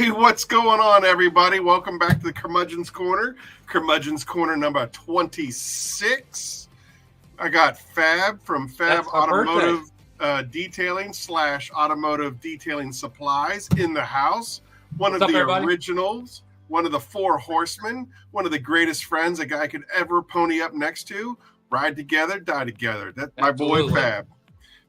Hey, what's going on, everybody? Welcome back to the Curmudgeon's Corner. Curmudgeon's Corner number 26. I got FAB from FAB Automotive Detailing / Automotive Detailing Supplies in the house. One of the originals, one of the 4 horsemen, one of the greatest friends a guy could ever pony up next to. Ride together, die together. That's my boy FAB.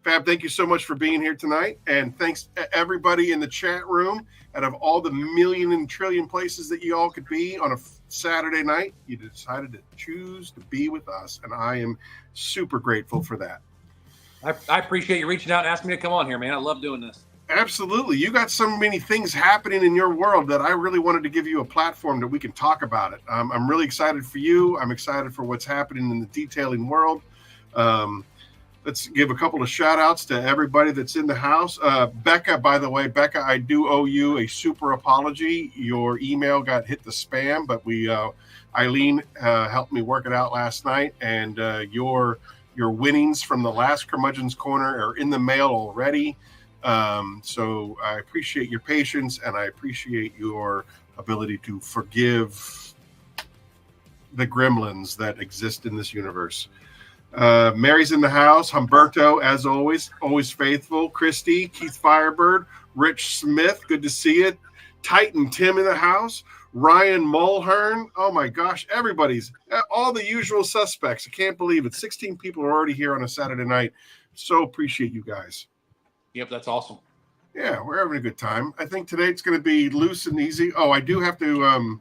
FAB, thank you so much for being here tonight. And thanks to everybody in the chat room. Out of all the million and trillion places that you all could be on a Saturday night, you decided to choose to be with us. And I am super grateful for that. I appreciate you reaching out and asking me to come on here, man. I love doing this. Absolutely. You got so many things happening in your world that I really wanted to give you a platform that we can talk about it. I'm really excited for you. I'm excited for what's happening in the detailing world. Let's give a couple of shout outs to everybody that's in the house. Becca, by the way, Becca, I do owe you a super apology. Your email got hit the spam, but Eileen helped me work it out last night. And your winnings from the last Curmudgeon's Corner are in the mail already. So I appreciate your patience and I appreciate your ability to forgive the gremlins that exist in this universe. Mary's in the house. Humberto, as always faithful. Christy, Keith Firebird, Rich Smith, good to see you. Titan Tim in the house. Ryan Mulhern. Oh my gosh, everybody's all the usual suspects. I can't believe it. 16 people are already here on a Saturday night. So appreciate you guys. Yep, that's awesome. Yeah, we're having a good time. I think today it's going to be loose and easy. Oh, I do have to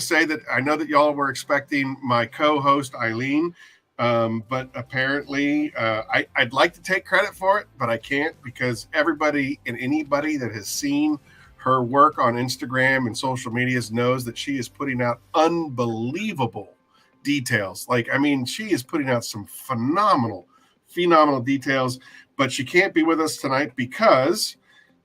say that I know that y'all were expecting my co-host Eileen. But apparently I'd like to take credit for it, but I can't because everybody and anybody that has seen her work on Instagram and social medias knows that she is putting out unbelievable details. She is putting out some phenomenal details, but she can't be with us tonight because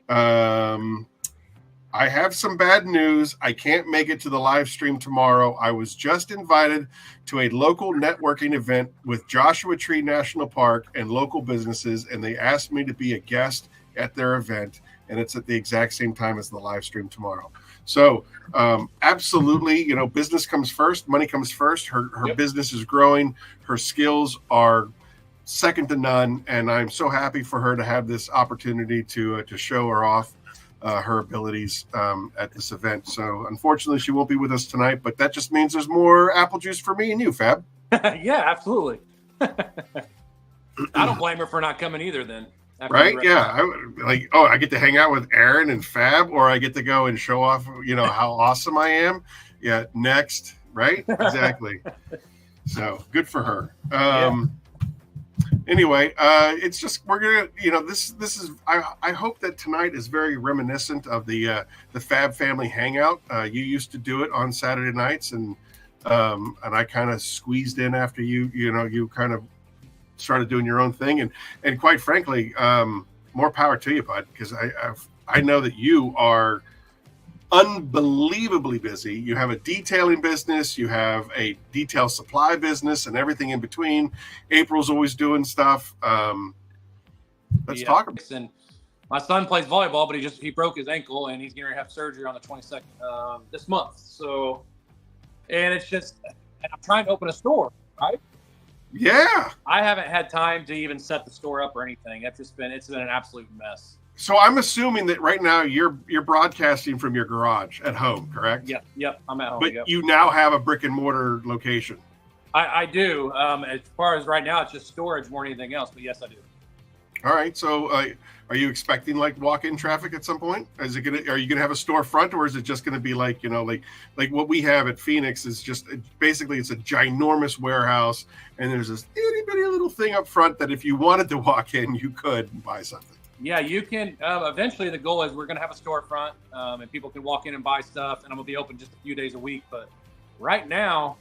I have some bad news. I can't make it to the live stream tomorrow. I was just invited to a local networking event with Joshua Tree National Park and local businesses, and they asked me to be a guest at their event, and it's at the exact same time as the live stream tomorrow. So absolutely, business comes first, money comes first. Her business is growing. Her skills are second to none, and I'm so happy for her to have this opportunity to show her off. Her abilities at this event. So unfortunately, she won't be with us tonight, but that just means there's more apple juice for me and you, Fab. Yeah, absolutely. I don't blame her for not coming either then. Right? Yeah. I get to hang out with Aaron and Fab, or I get to go and show off, how awesome I am. Yeah. Next. Right? Exactly. So good for her. Anyway, it's just we're gonna, this is. I hope that tonight is very reminiscent of the Fab Family Hangout. You used to do it on Saturday nights, and I kind of squeezed in after you kind of started doing your own thing, and quite frankly, more power to you, bud, because I know that you are unbelievably busy. You have a detailing business, you have a detail supply business, and everything in between. April's always doing stuff. Let's talk about it. And my son plays volleyball, but he broke his ankle, and he's going to have surgery on the 22nd this month. So, and it's just, I'm trying to open a store, right? Yeah. I haven't had time to even set the store up or anything. It's been an absolute mess. So I'm assuming that right now you're broadcasting from your garage at home, correct? Yep. I'm at home. But you now have a brick and mortar location. I do. As far as right now, it's just storage more than anything else. But yes, I do. All right. So are you expecting walk-in traffic at some point? Are you gonna have a storefront, or is it just gonna be like what we have at Phoenix is just basically it's a ginormous warehouse, and there's this itty bitty little thing up front that if you wanted to walk in, you could and buy something. Yeah, you can. Eventually, the goal is we're going to have a storefront, and people can walk in and buy stuff, and I'm going to be open just a few days a week. But right now,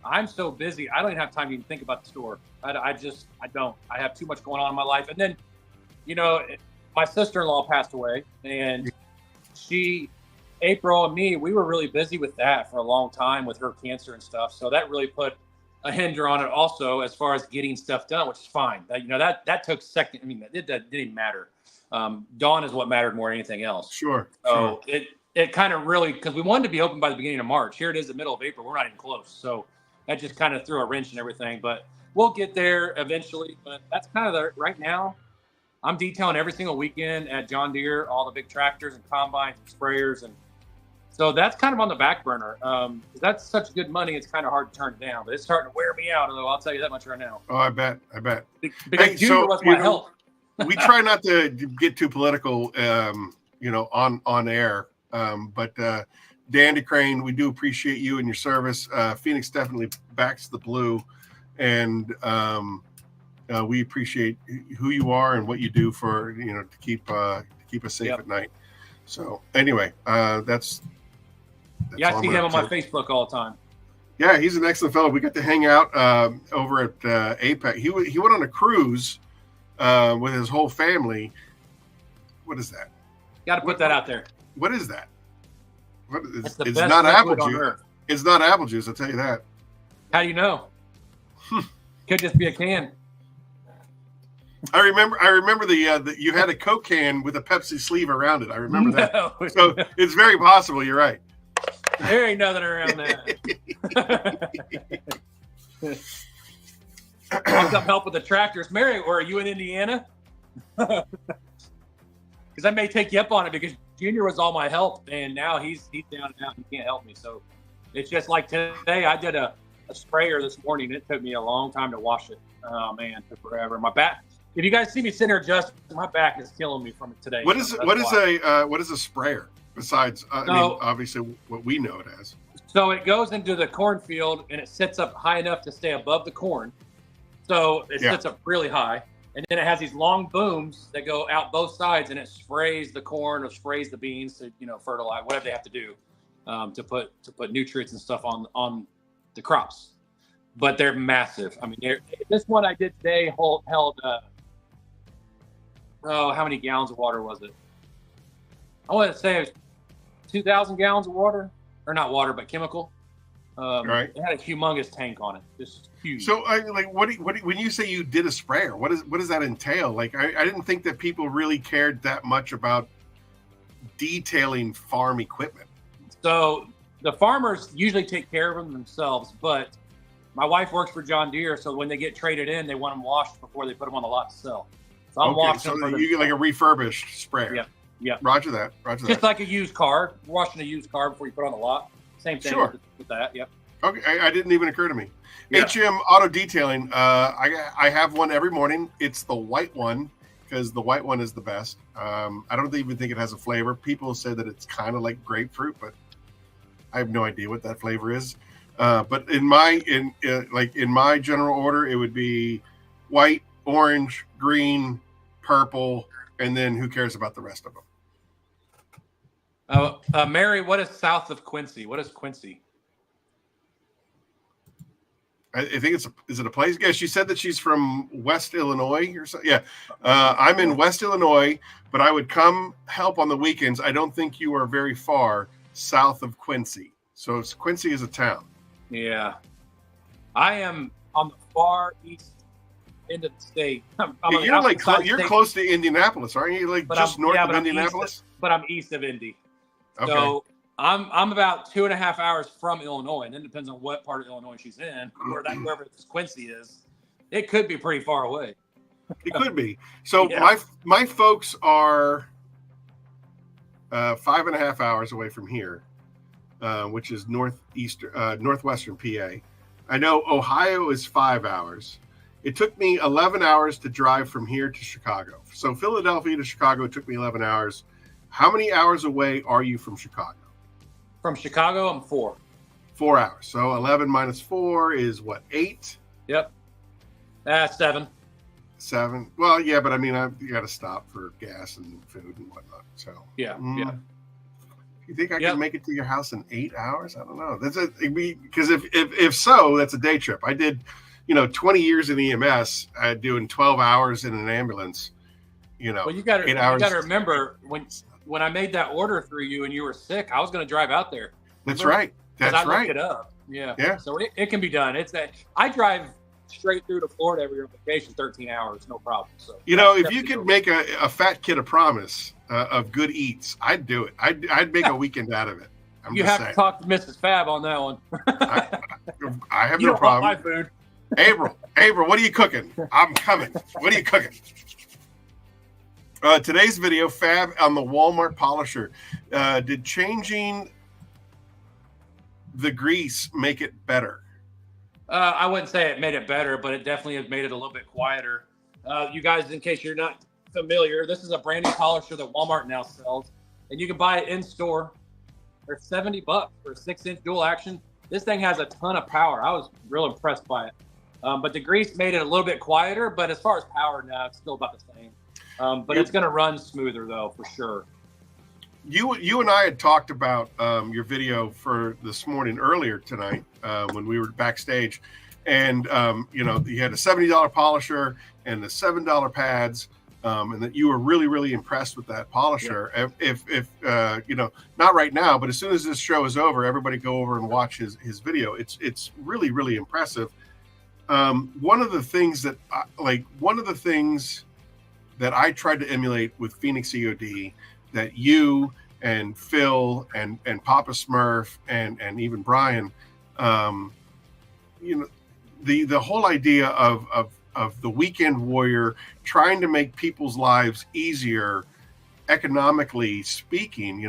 I'm so busy, I don't even have time to even think about the store. I don't. I have too much going on in my life. And then, my sister-in-law passed away, and April and me, we were really busy with that for a long time with her cancer and stuff. So that really put a hinder on it also as far as getting stuff done, which is fine. That took second. I mean, that didn't matter. Dawn is what mattered more than anything else. Sure. So it kind of really, because we wanted to be open by the beginning of March. Here it is the middle of April. We're not even close. So that just kind of threw a wrench in everything. But we'll get there eventually. But that's kind of right now. I'm detailing every single weekend at John Deere, all the big tractors and combines and sprayers. And so that's kind of on the back burner. That's such good money. It's kind of hard to turn it down. But it's starting to wear me out, although I'll tell you that much right now. Oh, I bet. Because Junior was my help. We try not to get too political, on air. But Dan DeCrane, we do appreciate you and your service. Phoenix definitely backs the blue, and we appreciate who you are and what you do for to keep us safe at night. So anyway, that's I see him on my Facebook all the time. Yeah, he's an excellent fellow. We got to hang out over at APEC. He went on a cruise with his whole family. What is that? Got to put that out there. What is that? It's not apple juice. It's not apple juice. I'll tell you that. How do you know? Could just be a can. I remember the you had a Coke can with a Pepsi sleeve around it. I remember that. So it's very possible. You're right. There ain't nothing around that. I'll come help with the tractors. Mary, or are you in Indiana? Because I may take you up on it, because Junior was all my help, and now he's down and out. He can't help me. So it's just like today. I did a sprayer this morning. It took me a long time to wash it. Oh man, it took forever. My back. If you guys see me sitting here, just my back is killing me from it today. What is a sprayer besides? Obviously what we know it as. So it goes into the cornfield and it sits up high enough to stay above the corn. So it sits up really high, and then it has these long booms that go out both sides, and it sprays the corn or sprays the beans to fertilize, whatever they have to do to put nutrients and stuff on the crops. But they're massive. I mean, this one I did today held. How many gallons of water was it? I want to say it was 2,000 gallons of water, or not water, but chemical. Right. It had a humongous tank on it, just huge. So, when you say you did a sprayer, what does that entail? Like, I didn't think that people really cared that much about detailing farm equipment. So the farmers usually take care of them themselves, but my wife works for John Deere, so when they get traded in, they want them washed before they put them on the lot to sell. So I'm washing them. So you get like a refurbished sprayer. Yeah. Roger that. Just like a used car. Washing a used car before you put it on the lot. Same thing with that. Yep. Okay, I didn't even occur to me. Yeah. HM Auto Detailing. I have one every morning. It's the white one, because the white one is the best. I don't even think it has a flavor. People say that it's kind of like grapefruit, but I have no idea what that flavor is. But in my general order, it would be white, orange, green, purple, and then who cares about the rest of them? Mary, what is south of Quincy? What is Quincy? I think is it a place? Yeah, she said that she's from West Illinois or something. Yeah, I'm in West Illinois, but I would come help on the weekends. I don't think you are very far south of Quincy. So Quincy is a town. Yeah, I am on the far east end of the state. You're close to Indianapolis, aren't you? North of Indianapolis. But I'm east of Indy. Okay. So I'm about 2.5 hours from Illinois, and then it depends on what part of Illinois she's in. Wherever Quincy is, it could be pretty far away. It could be. So my folks are 5.5 hours away from here, which is northwestern PA. I know Ohio is 5 hours. It took me 11 hours to drive from here to Chicago. So Philadelphia to Chicago took me 11 hours. How many hours away are you from Chicago? From Chicago, I'm 4. 4 hours. So 11 minus 4 is what, 8? Yep. 7. 7. Well, yeah, but I mean, you got to stop for gas and food and whatnot. So yeah. You think I can make it to your house in 8 hours? I don't know. Because if so, that's a day trip. I did, 20 years in EMS, doing 12 hours in an ambulance. Well, you got to remember when I made that order through you and you were sick, I was going to drive out there. That's right. That's right. I looked it up. Yeah. So it can be done. It's that I drive straight through to Florida every vacation, 13 hours, no problem. So if you could make a fat kid a promise of good eats, I'd do it. I'd make a weekend out of it. You have to talk to Mrs. Fab on that one. I have no problem. My food. April, what are you cooking? I'm coming. What are you cooking? Today's video, Fab on the Walmart polisher. Did changing the grease make it better? I wouldn't say it made it better, but it definitely has made it a little bit quieter. You guys, in case you're not familiar, this is a brand new polisher that Walmart now sells, and you can buy it in store for $70 for a 6-inch dual action. This thing has a ton of power. I was real impressed by it. But the grease made it a little bit quieter, but as far as power now, it's still about the same. But it's going to run smoother, though, for sure. You and I had talked about your video for this morning earlier tonight when we were backstage. And, you had a $70 polisher and the $7 pads. And that you were really, really impressed with that polisher. Yeah. If not right now, but as soon as this show is over, everybody go over and watch his video. It's really, really impressive. One of the things that I tried to emulate with Phoenix E.O.D. that you and Phil and Papa Smurf and even Brian, the whole idea of the weekend warrior trying to make people's lives easier, economically speaking.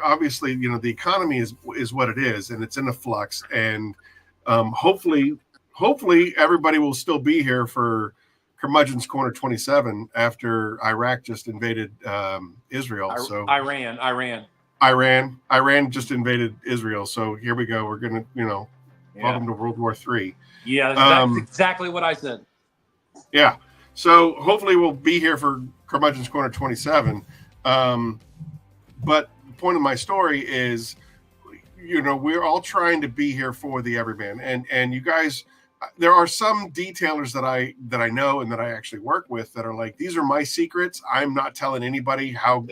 Obviously, the economy is what it is, and it's in a flux. And hopefully everybody will still be here for Curmudgeon's Corner 27 after Iraq just invaded Israel. Iran just invaded Israel. So here we go. We're gonna, welcome to World War III. Yeah, that's exactly what I said. Yeah. So hopefully we'll be here for Curmudgeon's Corner 27. But the point of my story is, we're all trying to be here for the everyman. And you guys, there are some detailers that I know and that I actually work with that are like, these are my secrets. I'm not telling anybody how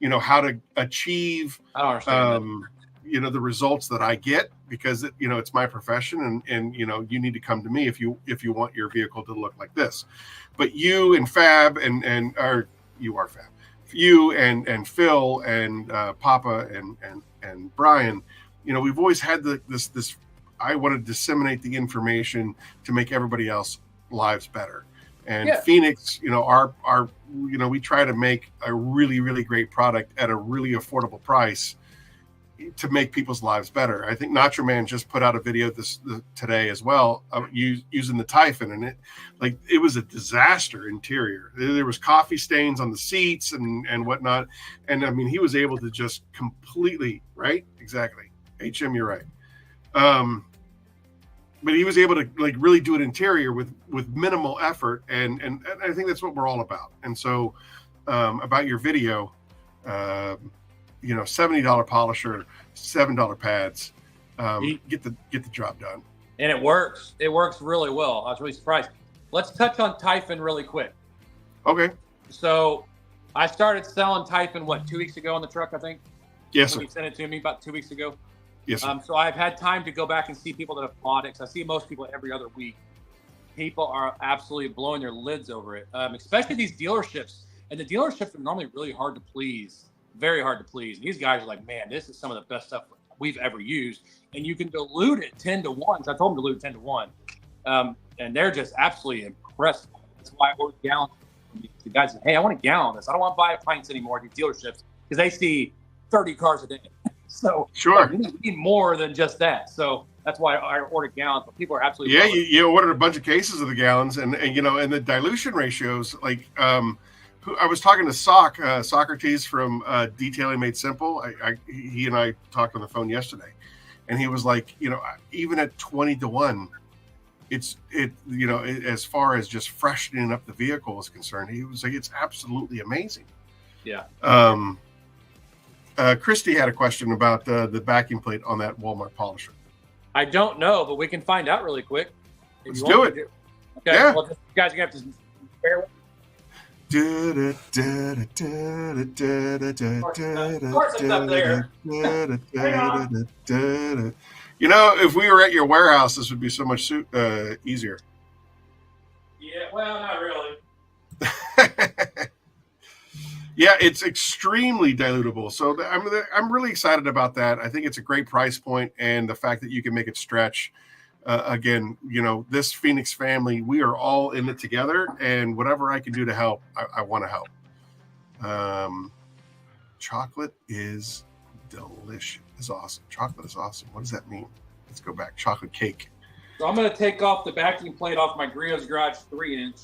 to achieve, I don't understand the results that I get, because it's my profession, and you need to come to me if you want your vehicle to look like this. But you and Fab you are Fab, you and Phil and Papa and Brian, we've always had this. I want to disseminate the information to make everybody else lives better. And Phoenix, we try to make a really, really great product at a really affordable price to make people's lives better. I think Nacho Man just put out a video today as well, using the Typhon, and it was a disaster interior. There was coffee stains on the seats and whatnot. And I mean, he was able to just completely, right? Exactly. HM, you're right. But he was able to really do an interior with minimal effort. And I think that's what we're all about. And so about your video, $70 polisher, $7 pads, get the job done. And it works. It works really well. I was really surprised. Let's touch on Typhon really quick. Okay. So I started selling Typhon, 2 weeks ago on the truck, I think? Yes, sir. You sent it to me about 2 weeks ago. Yes, sir. So I've had time to go back and see people that have bought it. I see most people every other week. People are absolutely blowing their lids over it, especially these dealerships. And the dealerships are normally really hard to please, very hard to please. And these guys are like, man, this is some of the best stuff we've ever used. And you can dilute it 10 to 1. So I told them to dilute 10 to 1. And they're just absolutely impressed. That's why I ordered gallons. The guys said, hey, I want a gallon of this. I don't want to buy pints anymore at these dealerships because they see 30 cars a day. So sure, we need more than just that. So that's why I ordered gallons. But people are absolutely you ordered a bunch of cases of the gallons, and the dilution ratios. I was talking to Socrates from Detailing Made Simple. He and I talked on the phone yesterday, and he was like, even at 20 to 1, as far as just freshening up the vehicle is concerned, he was like, it's absolutely amazing. Yeah. Christy had a question about the backing plate on that Walmart polisher. I don't know, but we can find out really quick. Let's do it. Okay. Yeah. Well, you guys are going to have to bear with if we were at your warehouse, this would be so much easier. Well, not really. Yeah, it's extremely dilutable. So I'm really excited about that. I think it's a great price point, and the fact that you can make it stretch. Again, this Phoenix family, we are all in it together, and whatever I can do to help, I want to help. Chocolate is delicious. Is awesome. Chocolate is awesome. What does that mean? Let's go back. Chocolate cake. So I'm going to take off the backing plate off my Griot's Garage 3-inch.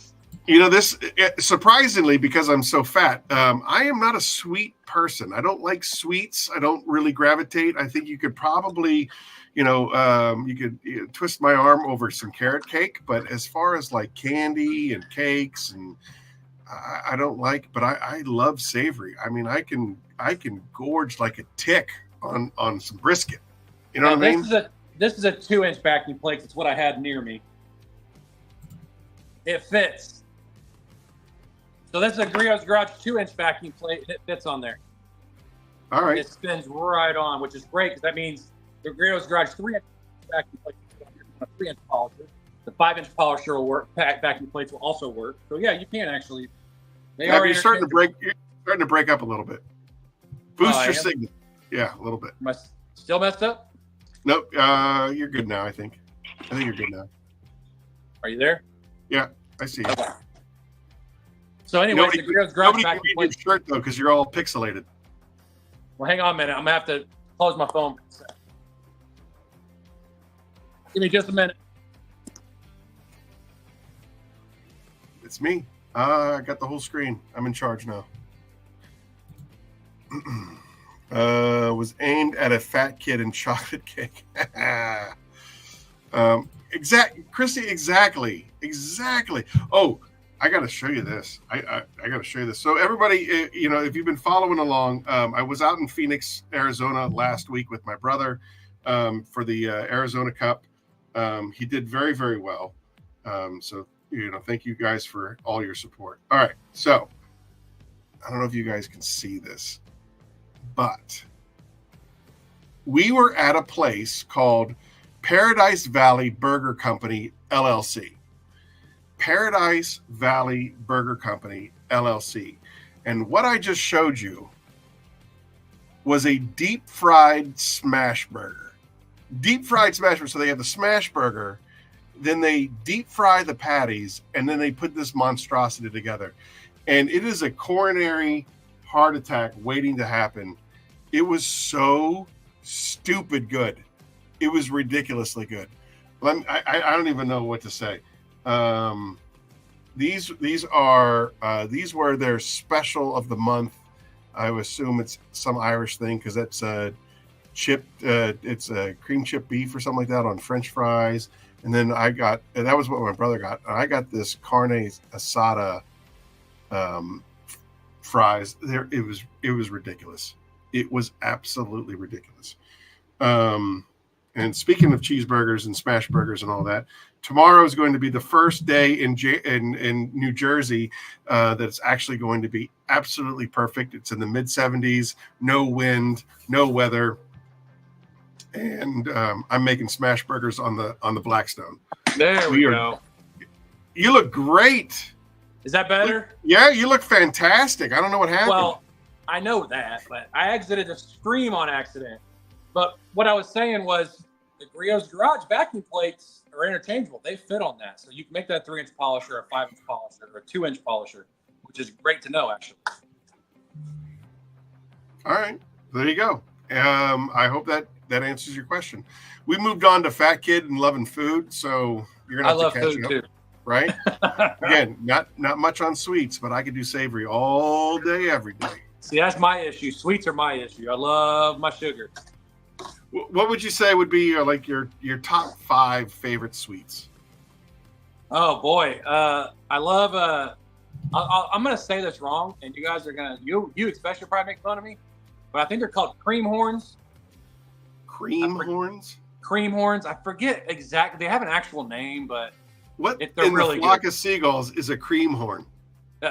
This surprisingly, because I'm so fat, I am not a sweet person. I don't like sweets. I don't really gravitate. I think you could probably, you could twist my arm over some carrot cake. But as far as like candy and cakes, and I don't like. But I love savory. I mean, I can gorge like a tick on some brisket. You know what I mean? This is a 2-inch backing plate. It's what I had near me. It fits. So this is a Griot's Garage 2-inch backing plate, and it fits on there. All right. It spins right on, which is great because that means the Griot's Garage 3-inch backing plate on a 3-inch polisher. The 5-inch polisher will work. Backing plates will also work. So yeah, you can actually. You're starting to break up a little bit. Boost your signal. Yeah, a little bit. Am I still messed up? Nope. You're good now. I think you're good now. Are you there? Yeah, I see you. Okay. So anyway, the Griot's Garage backing plate. Your shirt though, because you're all pixelated. Well, hang on a minute. I'm gonna have to close my phone. Give me just a minute. It's me. I got the whole screen. I'm in charge now. Was aimed at a fat kid in chocolate cake. Christy, exactly. Oh, I got to show you this. I got to show you this. So everybody, if you've been following along, I was out in Phoenix, Arizona last week with my brother for the Arizona Cup. He did very, very well. So, thank you guys for all your support. All right. So I don't know if you guys can see this, but we were at a place called Paradise Valley Burger Company, LLC. Paradise Valley Burger Company, LLC. And what I just showed you was a deep fried smash burger. Deep fried smash burger. So they have the smash burger, then they deep fry the patties, and then they put this monstrosity together. And it is a coronary heart attack waiting to happen. It was so stupid good. It was ridiculously good. I don't even know what to say. These were their special of the month. I assume it's some Irish thing because that's it's a cream chip beef or something like that on French fries. And then that was what my brother got. I got this carne asada fries. It was ridiculous. It was absolutely ridiculous. And speaking of cheeseburgers and smash burgers and all that, tomorrow is going to be the first day in New Jersey that's actually going to be absolutely perfect. It's in the mid-70s, no wind, no weather, and I'm making smash burgers on the Blackstone. There we go. You look great. Is that better? Yeah, you look fantastic. I don't know what happened. Well, I know that, but I exited the stream on accident. But what I was saying was the Griot's Garage vacuum plates are interchangeable. They fit on that. So you can make that 3-inch polisher, a 5-inch polisher, or a 2-inch polisher, which is great to know, actually. All right. There you go. I hope that answers your question. We moved on to Fat Kid and Loving Food, so you're going to have to catch up. Too. Right? Again, not much on sweets, but I could do savory all day, every day. See, that's my issue. Sweets are my issue. I love my sugar. What would you say would be your top 5 favorite sweets? Oh boy, I love. I'm gonna say this wrong, and you guys are gonna you especially probably make fun of me, but I think they're called cream horns. Cream horns. Cream horns. I forget exactly. They have an actual name, but what they're in really the flock good. Of seagulls is a cream horn?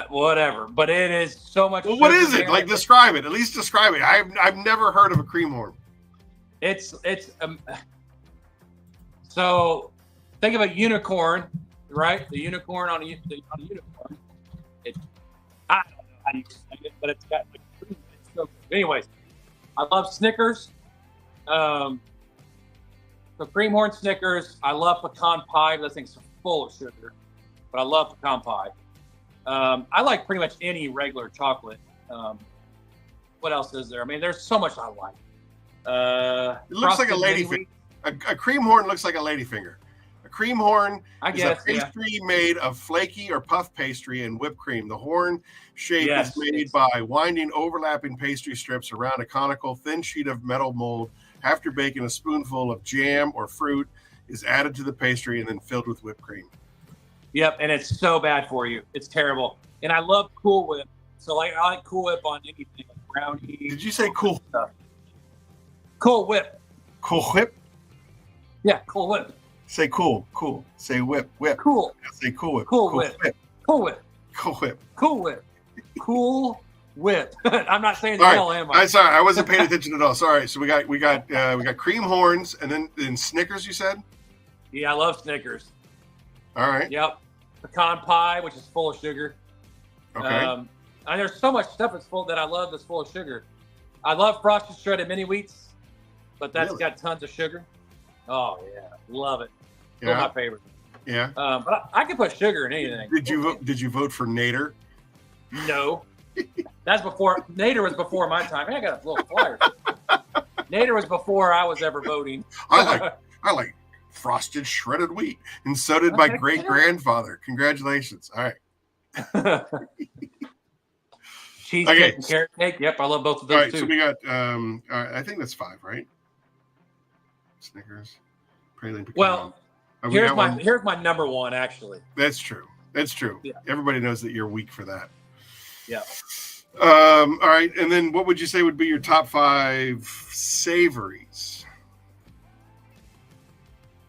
Whatever, but it is so much. Well, what is it? Like, describe it. At least describe it. I've never heard of a cream horn. So think of a unicorn right? The unicorn on a unicorn. I don't know how you explain it, but it's got like cream. It's so good. Anyways, I love Snickers. So cream horn Snickers. I love pecan pie. Those things are full of sugar, but I love pecan pie. I like pretty much any regular chocolate. What else is there? I mean, there's so much I like. It looks like a ladyfinger. A cream horn looks like a ladyfinger. A cream horn is a pastry made of flaky or puff pastry and whipped cream. The horn shape is made by winding overlapping pastry strips around a conical thin sheet of metal mold. After baking, a spoonful of jam or fruit is added to the pastry and then filled with whipped cream. Yep, and it's so bad for you. It's terrible. And I love Cool Whip. So I like Cool Whip on anything, like brownie. Did you say cool stuff? Cool Whip. Cool Whip? Yeah, Cool Whip. Say cool. Say whip. Cool. Say Cool Whip. Cool Whip. Cool Whip. Cool Whip. Cool Whip. Cool Whip. I'm not saying the hell, am I? I'm sorry, I wasn't paying attention at all. Sorry. So we got cream horns and then Snickers. You said? Yeah, I love Snickers. All right. Yep. Pecan pie, which is full of sugar. Okay. And there's so much stuff that I love that's full of sugar. I love frosted shredded mini wheats, but that's got tons of sugar. Oh yeah, love it. Still my favorite. Yeah. But I can put sugar in anything. Did you vote for Nader? No. That's before Nader was before my time. Hey, I got a little flyer. Nader was before I was ever voting. I like frosted shredded wheat, and so did my great grandfather. Congratulations! All right. Cheesecake and carrot cake. Yep, I love both of those. All right, too. So we got. I think that's 5, right? Snickers, praline pecan. Well, here's my number one. Actually, that's true. Yeah. Everybody knows that you're weak for that. Yeah. All right, and then what would you say would be your top 5 savories?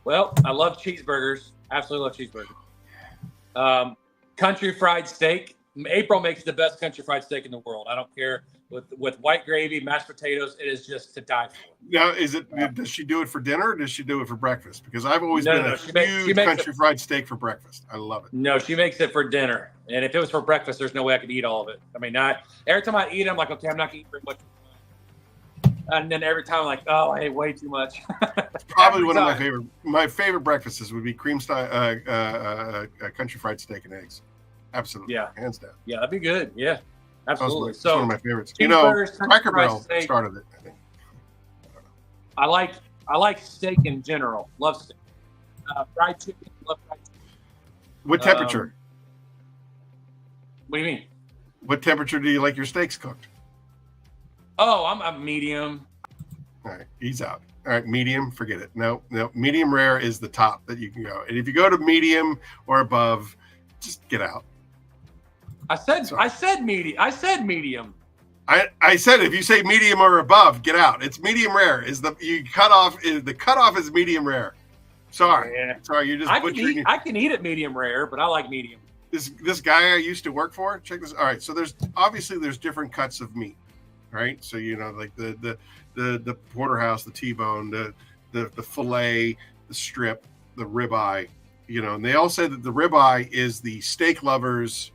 Well, I love cheeseburgers. Absolutely love cheeseburgers. Country fried steak. April makes the best country fried steak in the world. I don't care with white gravy, mashed potatoes. It is just to die for. Now, does she do it for dinner or does she do it for breakfast? Because I've always been a huge country fried steak for breakfast. I love it. No, she makes it for dinner. And if it was for breakfast, there's no way I could eat all of it. I mean, every time I eat it, I'm like, okay, I'm not going to eat very much. And then every time I'm like, oh, I ate way too much. It's probably one of my favorite breakfasts would be cream style country fried steak and eggs. Absolutely. Yeah. Hands down. Yeah, that'd be good. Yeah. Absolutely. It's one of my favorites. Cracker Barrel started it, I think. I like steak in general. Love steak. Fried chicken. Love fried chicken. What temperature? What do you mean? What temperature do you like your steaks cooked? Oh, I'm a medium. All right, he's out. All right, medium, forget it. No, medium rare is the top that you can go. And if you go to medium or above, just get out. I said medium. I said if you say medium or above, get out. It's medium rare. The cutoff is medium rare. Sorry. Yeah. Sorry, you're just butchering. I can eat it medium rare, but I like medium. This guy I used to work for, check this. All right, so there's different cuts of meat. Right? So like the porterhouse, the T-bone, the fillet, the strip, the ribeye, and they all say that the ribeye is the steak lover's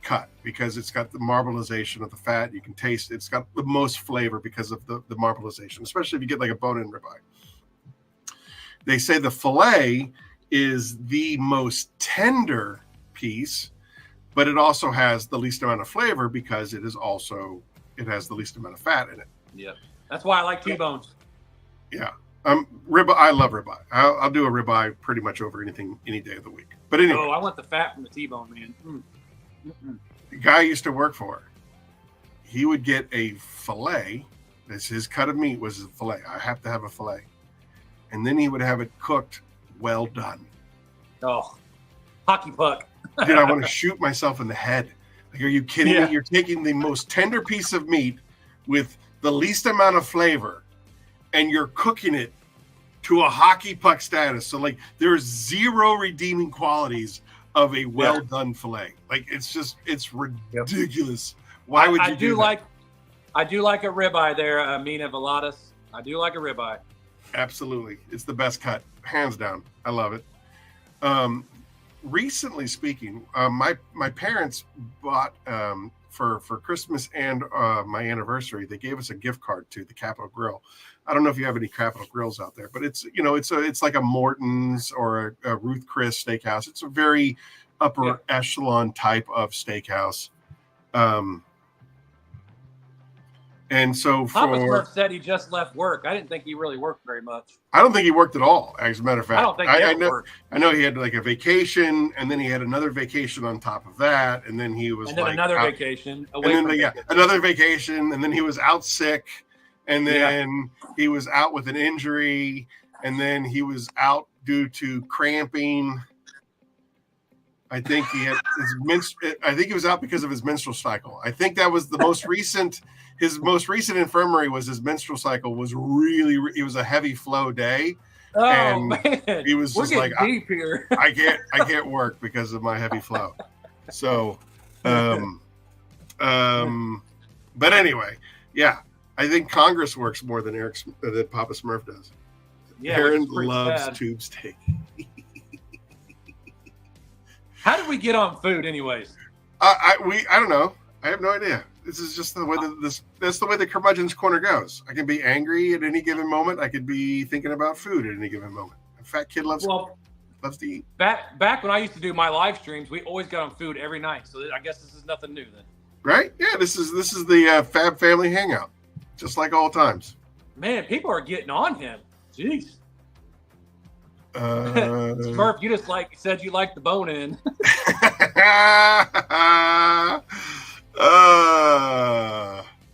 cut because it's got the marbleization of the fat. You can taste it's got the most flavor because of the marbleization, especially if you get like a bone-in ribeye. They say the fillet is the most tender piece, but it also has the least amount of flavor because it has the least amount of fat in it. Yeah, that's why I like T-bones. Yeah, ribeye. I love ribeye. I'll do a ribeye pretty much over anything any day of the week. But anyway, I want the fat from the T-bone, man. The guy I used to work for, he would get a fillet. His cut of meat was a fillet. I have to have a fillet, and then he would have it cooked well done. Oh, hockey puck. Dude, I want to shoot myself in the head. Like, are you kidding me? You're taking the most tender piece of meat with the least amount of flavor, and you're cooking it to a hockey puck status. So, like, there's zero redeeming qualities of a well-done fillet. Like, it's ridiculous. Why would you do that? I do like a ribeye there, Mina Veladas. I do like a ribeye. Absolutely. It's the best cut. Hands down. I love it. recently speaking, my parents bought for Christmas and my anniversary. They gave us a gift card to the Capitol Grill. I don't know if you have any Capitol Grills out there, but it's it's like a Morton's or a Ruth Chris Steakhouse. It's a very upper echelon type of steakhouse. And so Papa Smurf said he just left work. I didn't think he really worked very much. I don't think he worked at all, as a matter of fact. I don't think he worked. I know he had like a vacation, and then he had another vacation on top of that, and then he was another vacation, another vacation, and then he was out sick, and then he was out with an injury, and then he was out due to cramping. I think he had I think he was out because of his menstrual cycle. I think that was the most recent. His most recent infirmary was his menstrual cycle was really. It was a heavy flow day. Oh and man, he was just like, deep here. I can't work because of my heavy flow. So, but anyway, yeah, I think Congress works more than than Papa Smurf does. Yeah, Aaron loves tube steak. How did we get on food, anyways? I don't know. I have no idea. This is just the way that's the way the Curmudgeon's Corner goes. I can be angry at any given moment. I could be thinking about food at any given moment. A fat kid loves to eat. Back when I used to do my live streams, we always got on food every night. So I guess this is nothing new then. Right? Yeah. This is the Fab family hangout, just like all times. Man, people are getting on him. Jeez. Smurf, you just said you liked the bone in.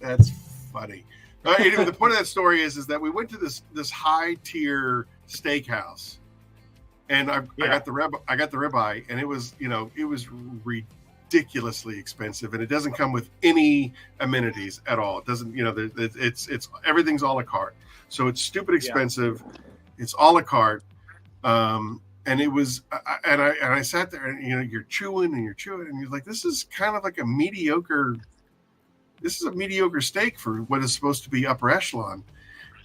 That's funny. Anyway, the point of that story is that we went to this high tier steakhouse, and I got the ribeye, and it was ridiculously expensive, and it doesn't come with any amenities at all. It doesn't, it's everything's a la carte, so it's stupid expensive. It's a la carte. And it was, and I sat there, and you're chewing, and you're like, this is kind of like a mediocre steak for what is supposed to be upper echelon.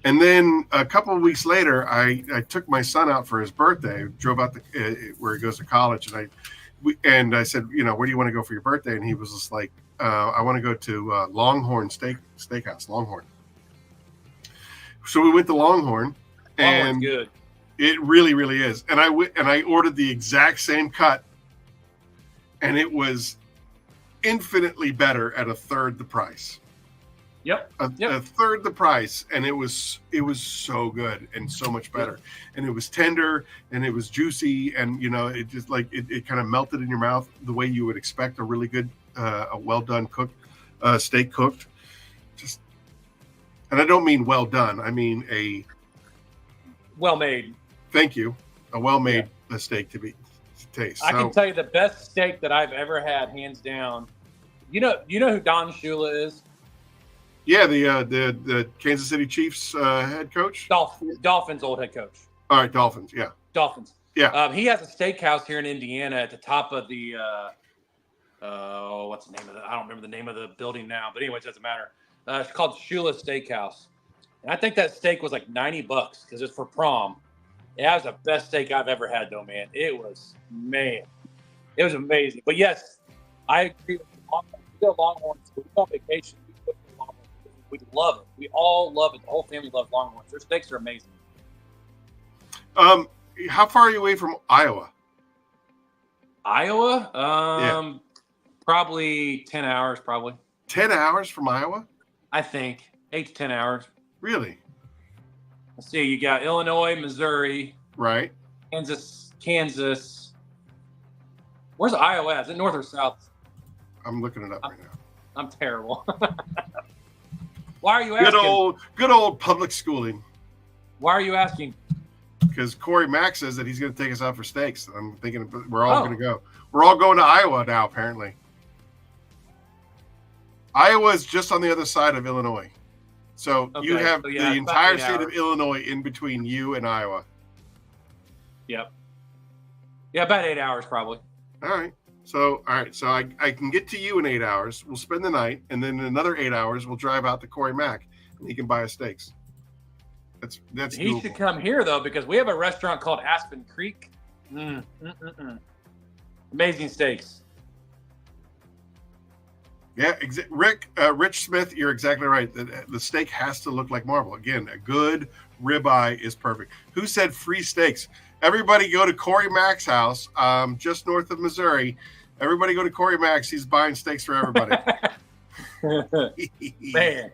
And then a couple of weeks later, I took my son out for his birthday, drove out where he goes to college, and I said, where do you want to go for your birthday? And he was just like, I want to go to Longhorn Steakhouse, Longhorn. So we went to Longhorn, and good. It really, really is. And I ordered the exact same cut, and it was infinitely better at a third the price. Yep. A third the price, and it was so good and so much better. And it was tender, and it was juicy, and it just it kind of melted in your mouth the way you would expect a really good, a well done steak cooked. And I don't mean well done. I mean a well made. Thank you. A well-made steak to taste. I can tell you the best steak that I've ever had, hands down. You know who Don Shula is? Yeah, the Kansas City Chiefs head coach. Dolphins old head coach. All right, Dolphins. Yeah. Dolphins. Yeah. He has a steakhouse here in Indiana at the top of the. What's the name of it? I don't remember the name of the building now, but anyways, it doesn't matter. It's called Shula Steakhouse. And I think that steak was like $90 because it's for prom. It was the best steak I've ever had, though, man. It was amazing. But yes, I agree with you. We go Longhorns. We go on vacation. We love it. We all love it. The whole family loves Longhorns. Their steaks are amazing. How far are you away from Iowa? Iowa? Probably 10 hours, probably. 10 hours from Iowa? I think. 8 to 10 hours. Really? Let's see. You got Illinois, Missouri. Right. Kansas. Where's Iowa? Is it north or south? I'm looking it up right now. I'm terrible. Why are you asking? Good old public schooling. Why are you asking? Because Corey Mack says that he's going to take us out for steaks. I'm thinking we're all going to go. We're all going to Iowa now, apparently. Iowa is just on the other side of Illinois. So you have the entire state of Illinois in between you and Iowa. Yep. Yeah, about 8 hours probably. All right. So I can get to you in 8 hours. We'll spend the night, and then in another 8 hours, we'll drive out to Corey Mack, and he can buy us steaks. That's he doable. Should come here though, because we have a restaurant called Aspen Creek. Amazing steaks. Yeah, Rich Smith, you're exactly right. The steak has to look like marble. Again, a good ribeye is perfect. Who said free steaks? Everybody go to Corey Mack's house, just north of Missouri. Everybody go to Corey Mack's. He's buying steaks for everybody. Man.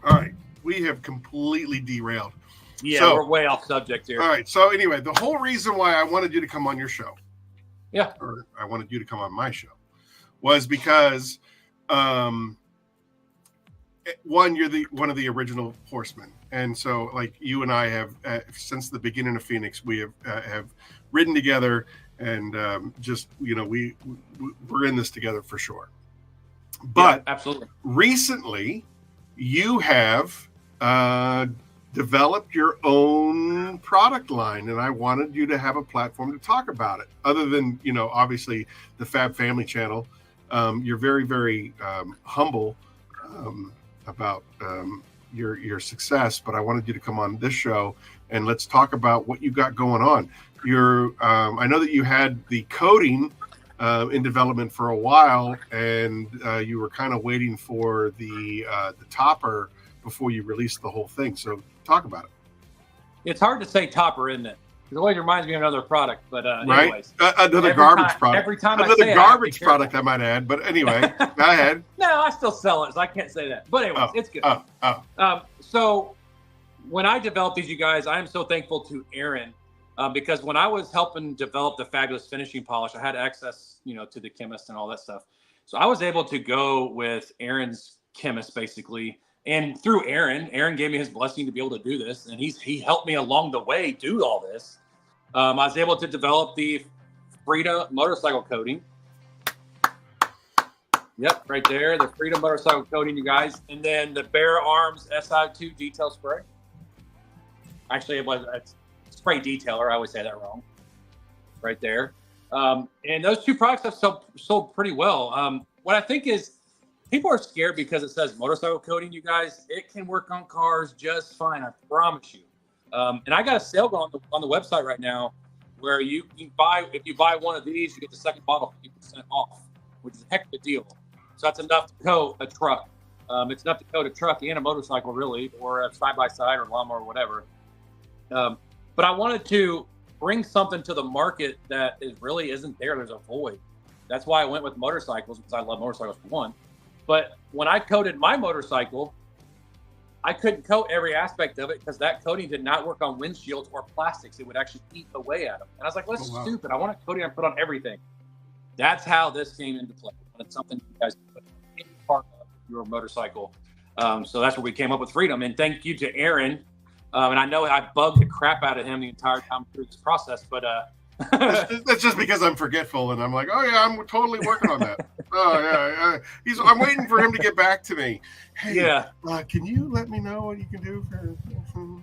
All right. We have completely derailed. Yeah, so, we're way off subject here. All right. So anyway, the whole reason why I wanted you to come on your show, or I wanted you to come on my show, was because one, you're one of the original Horsemen, and so like you and I have since the beginning of Phoenix, we have ridden together, and just we're in this together for sure. But absolutely, recently you have developed your own product line, and I wanted you to have a platform to talk about it. Other than, obviously the FAB Family Channel, you're very, very humble about your success. But I wanted you to come on this show and let's talk about what you got going on. I know that you had the coding in development for a while, and you were kind of waiting for the topper before you released the whole thing. So talk about it. It's hard to say topper, isn't it? It always reminds me of another product, but right? Anyways, another garbage product. Every time another garbage product, I might add. But anyway, go ahead. No, I still sell it, so I can't say that. But anyways, it's good. So when I developed these, you guys, I am so thankful to Aaron because when I was helping develop the fabulous finishing polish, I had access, to the chemist and all that stuff. So I was able to go with Aaron's chemist basically. And through Aaron gave me his blessing to be able to do this. And he helped me along the way do all this. I was able to develop the Frida motorcycle coating. Yep, right there. The Frida motorcycle coating, you guys. And then the Bare Arms SI2 detail spray. Actually, it was a spray detailer. I always say that wrong. Right there. And those two products have sold pretty well. What I think is, people are scared because it says motorcycle coating, you guys. It can work on cars just fine, I promise you. And I got a sale going on the website right now where you can if you buy one of these, you get the second bottle 50% off, which is a heck of a deal. So that's enough to coat a truck. It's enough to coat a truck and a motorcycle, really, or a side-by-side or lawnmower or whatever. But I wanted to bring something to the market that really isn't there. There's a void. That's why I went with motorcycles, because I love motorcycles for one. But when I coated my motorcycle, I couldn't coat every aspect of it because that coating did not work on windshields or plastics. It would actually eat away at them. And I was like, well, that's stupid. I want a coating I put on everything. That's how this came into play. It's something you guys can put in part of your motorcycle. So that's where we came up with Freedom. And thank you to Aaron. And I know I bugged the crap out of him the entire time through this process, but that's just because I'm forgetful and I'm like, oh yeah, I'm totally working on that. Oh yeah, I'm waiting for him to get back to me. Hey, yeah. Can you let me know what you can do for?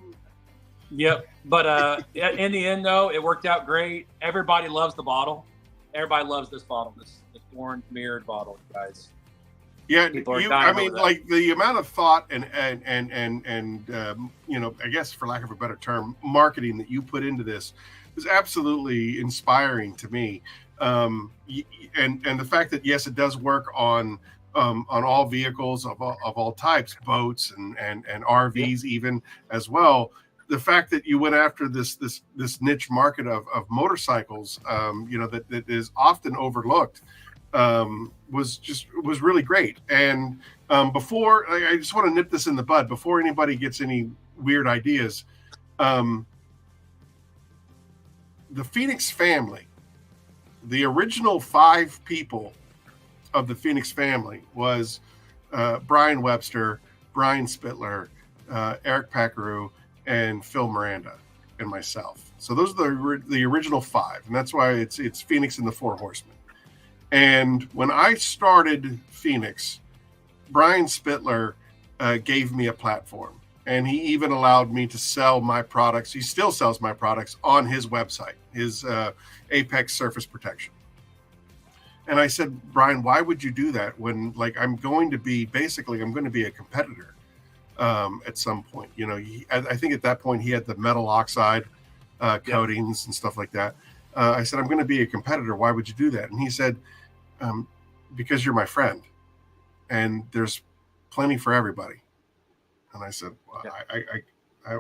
Yep. But in the end, though, it worked out great. Everybody loves the bottle. Everybody loves this bottle. This orange mirrored bottle, guys. Yeah, like the amount of thought and I guess for lack of a better term, marketing that you put into this is absolutely inspiring to me. And the fact that yes, it does work on all vehicles of all types, boats and RVs even as well. The fact that you went after this niche market of motorcycles, that is often overlooked, was really great. And before I just want to nip this in the bud before anybody gets any weird ideas. The Phoenix family, the original 5 people of the Phoenix family was Brian Webster, Brian Spittler, Eric Packaroo, and Phil Miranda, and myself. So those are the original 5, and that's why it's Phoenix and the 4 Horsemen. And when I started Phoenix, Brian Spittler gave me a platform. And he even allowed me to sell my products. He still sells my products on his website, his Apex Surface Protection. And I said, Brian, why would you do that when, I'm going to be a competitor at some point? I think at that point he had the metal oxide coatings and stuff like that. I said, I'm going to be a competitor. Why would you do that? And he said, because you're my friend and there's plenty for everybody. And I said, well,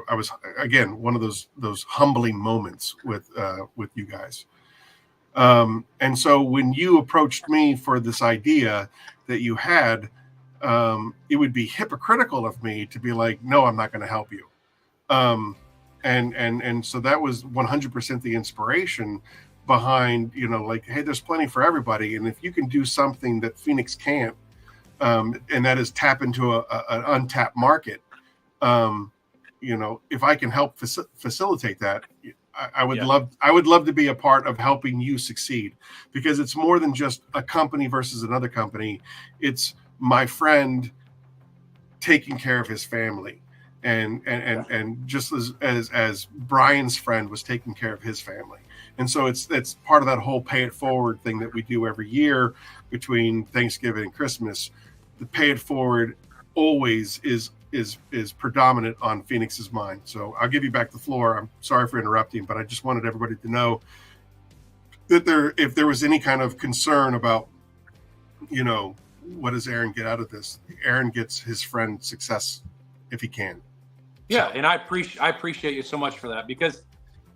I was, again, one of those humbling moments with you guys. And so when you approached me for this idea that you had, it would be hypocritical of me to be like, no, I'm not going to help you. And so that was 100% the inspiration behind, like, hey, there's plenty for everybody. And if you can do something that Phoenix can't, and that is tap into an untapped market, if I can help facilitate that, I would love to be a part of helping you succeed, because it's more than just a company versus another company. It's my friend taking care of his family, and just as Brian's friend was taking care of his family. And so it's part of that whole pay it forward thing that we do every year between Thanksgiving and Christmas. The pay it forward always is predominant on Phoenix's mind. So I'll give you back the floor. I'm sorry for interrupting, but I just wanted everybody to know that if there was any kind of concern about, what does Aaron get out of this? Aaron gets his friend success if he can. Yeah, and I appreciate you so much for that, because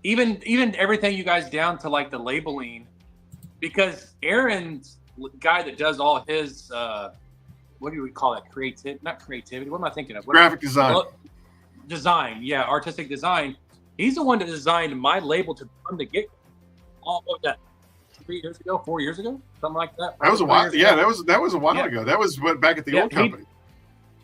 even everything you guys down to like the labeling, because Aaron's the guy that does all his what do we call it? Not creativity. What am I thinking of? Graphic design. Design, yeah, artistic design. He's the one that designed my label to come to get all of that 4 years ago, something like that. That was a while. Yeah, that was a while ago. That was back at the old company.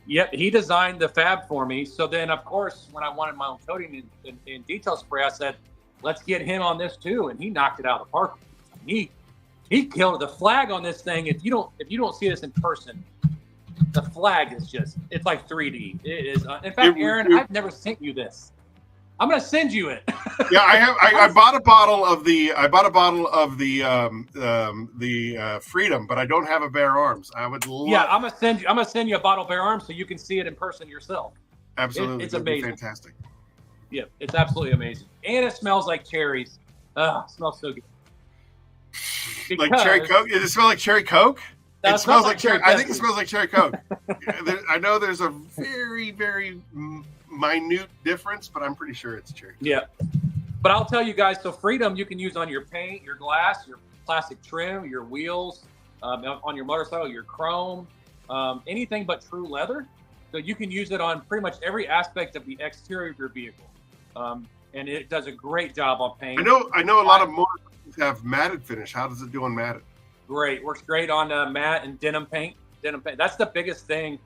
He designed the FAB for me. So then, of course, when I wanted my own coating and detail spray, I said, let's get him on this too, and he knocked it out of the park. He killed the flag on this thing. If you don't see this in person, the flag is it's like 3D. It is. In fact, Aaron, I've never sent you this. I'm gonna send you it. Yeah, I have. I bought a bottle of the Freedom, but I don't have a Bare Arms. I would love. Yeah, I'm gonna send you a bottle of Bare Arms so you can see it in person yourself. Absolutely, it's amazing. Fantastic. Yeah, it's absolutely amazing, and it smells like cherries. It smells so good. Like cherry Coke? Does it smell like cherry Coke? It smells like cherry. I think it smells like cherry Coke. I know there's a very, very minute difference, but I'm pretty sure it's cherry. Yeah, but I'll tell you guys. So Freedom, you can use on your paint, your glass, your plastic trim, your wheels, on your motorcycle, your chrome, anything but true leather. So you can use it on pretty much every aspect of the exterior of your vehicle, and it does a great job on paint. I know a lot of motorcycles have matted finish. How does it do on matted? Great, works great on matte and denim paint. That's the biggest thing.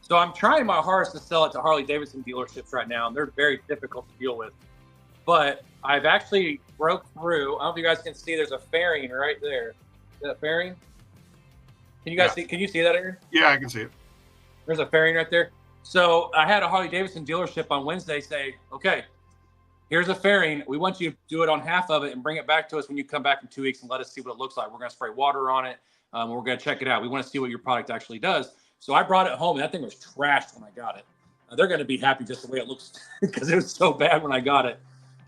So I'm trying my hardest to sell it to Harley Davidson dealerships right now, and they're very difficult to deal with. But I've actually broke through. I don't know if you guys can see. There's a fairing right there. Is that fairing? Can you guys see? Can you see that, Aaron? Yeah, I can see it. There's a fairing right there. So I had a Harley Davidson dealership on Wednesday say, okay, here's a fairing. We want you to do it on half of it and bring it back to us when you come back in 2 weeks and let us see what it looks like. We're going to spray water on it. We're going to check it out. We want to see what your product actually does. So I brought it home, and that thing was trashed when I got it. They're going to be happy just the way it looks because it was so bad when I got it.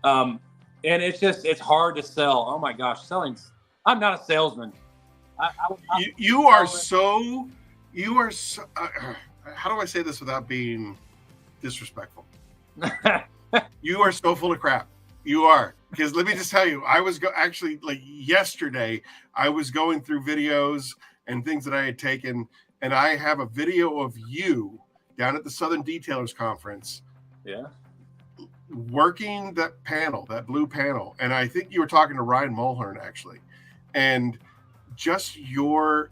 And it's hard to sell. Oh, my gosh. I'm not a salesman. You are so how do I say this without being disrespectful? You are so full of crap. You are. Because let me just tell you, I was actually like yesterday, I was going through videos and things that I had taken, and I have a video of you down at the Southern Detailers Conference. Yeah. Working that panel, that blue panel. And I think you were talking to Ryan Mulhern actually. And just you are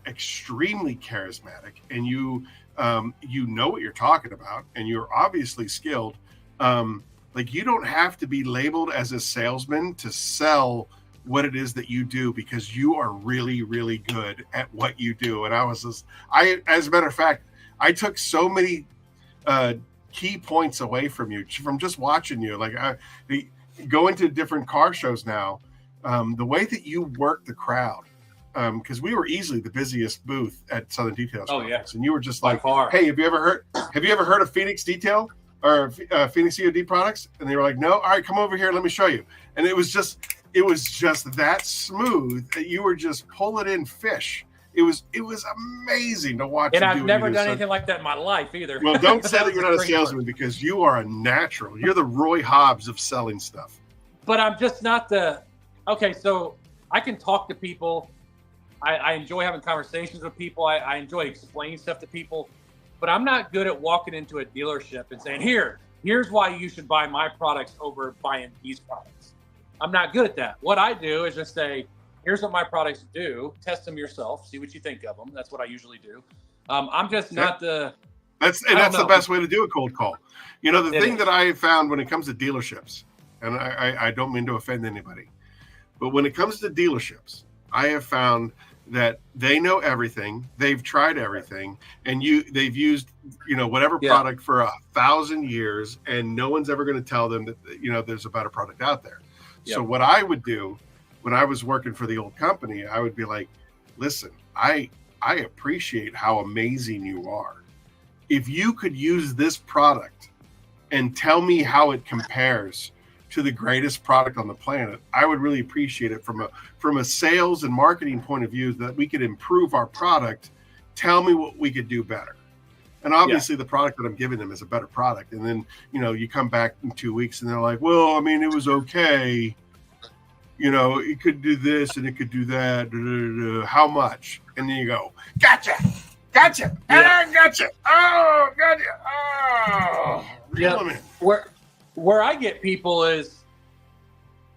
extremely charismatic, and you know what you're talking about, and you're obviously skilled. Like, you don't have to be labeled as a salesman to sell what it is that you do, because you are really, really good at what you do. And as a matter of fact, I took so many key points away from you from just watching you. Like, going to different car shows now, the way that you work the crowd, because we were easily the busiest booth at Southern Details. Oh, yeah. And you were just like, far. hey, have you ever heard of Phoenix Detail? or Phoenix E.O.D products? And they were like, no. All right, come over here. Let me show you. And it was just that smooth that you were just pulling in fish. It was amazing to watch. And I've never done anything like that in my life either. Well, don't say that you're not a salesman, because you are a natural. You're the Roy Hobbs of selling stuff. But I'm just not okay, so I can talk to people. I enjoy having conversations with people. I enjoy explaining stuff to people. But I'm not good at walking into a dealership and saying, here's why you should buy my products over buying these products. I'm not good at that. What I do is just say, here's what my products do. Test them yourself. See what you think of them. That's what I usually do. I'm just not that's the best way to do a cold call. You know, the thing that I have found when it comes to dealerships, and I don't mean to offend anybody, but when it comes to dealerships, I have found that they know everything. They've tried everything, and they've used, whatever product for 1,000 years, and no one's ever going to tell them that, there's a better product out there. Yep. So what I would do when I was working for the old company, I would be like, listen, I appreciate how amazing you are. If you could use this product and tell me how it compares to the greatest product on the planet, I would really appreciate it from a sales and marketing point of view, that we could improve our product. Tell me what we could do better. And obviously the product that I'm giving them is a better product. And then, you come back in 2 weeks and they're like, well, I mean, it was okay. It could do this and it could do that. How much? And then you go, gotcha. Yeah. Gotcha. Oh, gotcha. Oh, yeah. Where I get people is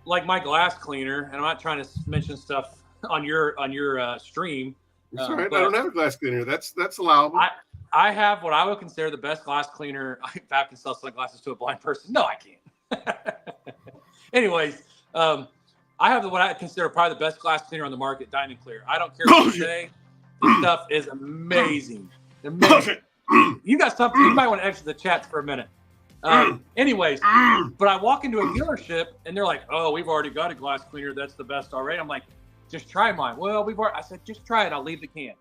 like my glass cleaner, and I'm not trying to mention stuff on your stream. That's all right. I don't have a glass cleaner. That's allowable. I have what I would consider the best glass cleaner. FAB can sell sunglasses to a blind person. No, I can't. Anyways, I have what I consider probably the best glass cleaner on the market, Diamond Clear. I don't care what you say. This stuff is amazing. Amazing. You got something. You might want to exit the chats for a minute. Anyways, but I walk into a dealership and they're like, oh, we've already got a glass cleaner. That's the best already. I'm like, just try mine. Well, I said, just try it. I'll leave the can.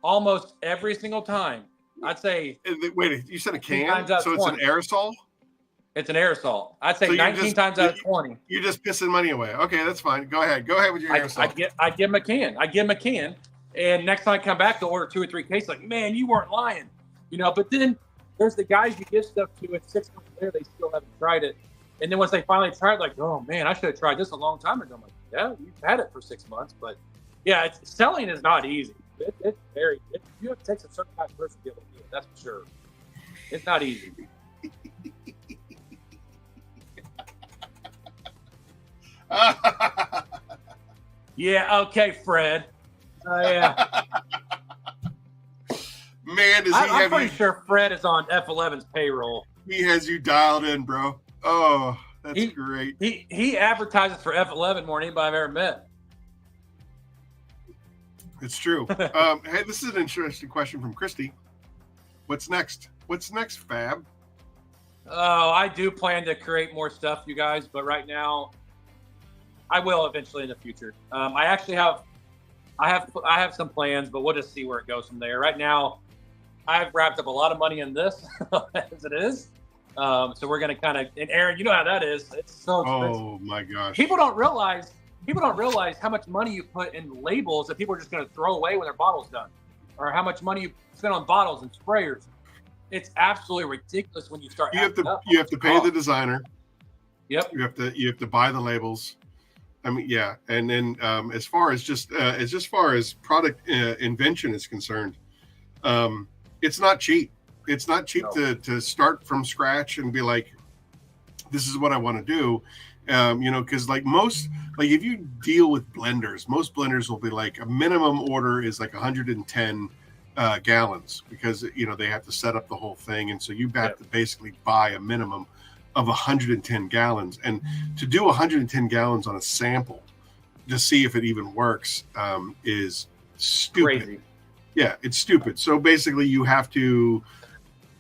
Almost every single time. I'd say. Wait, you said a can? So it's an aerosol? It's an aerosol. I'd say 19 times out of 20. You're just pissing money away. Okay, that's fine. Go ahead with your aerosol. I give them a can. And next time I come back, they'll order 2 or 3 cases. Like, man, you weren't lying. But then there's the guys you give stuff to, and 6 months later, they still haven't tried it. And then once they finally try it, like, oh, man, I should have tried this a long time ago. I'm like, yeah, you've had it for 6 months. But, yeah, selling is not easy. It's very – you have to take some certain kind of person to be able to do it. That's for sure. It's not easy. Yeah, okay, Fred. Yeah. Man, I'm pretty sure Fred is on F11's payroll. He has you dialed in, bro. Oh, that's great. He advertises for F11 more than anybody I've ever met. It's true. Hey, this is an interesting question from Christy. What's next? Fab? Oh, I do plan to create more stuff, you guys, but right now, I will eventually in the future. I actually have some plans, but we'll just see where it goes from there. Right now, I've wrapped up a lot of money in this as it is. So we're going to kind of, and Aaron, you know how that is. It's so expensive. Oh my gosh. People don't realize how much money you put in labels that people are just going to throw away when their bottle's done, or how much money you spend on bottles and sprayers. It's absolutely ridiculous when you start. You have to pay the designer. Yep. You have to buy the labels. I mean, yeah. And then as far as product invention is concerned, it's not cheap. It's not cheap to start from scratch and be like, this is what I want to do. Because if you deal with blenders, most blenders will be like a minimum order is like 110 gallons, because they have to set up the whole thing, and so you have to basically buy a minimum of 110 gallons, and to do 110 gallons on a sample to see if it even works is stupid. Crazy. Yeah, it's stupid. So basically, you have to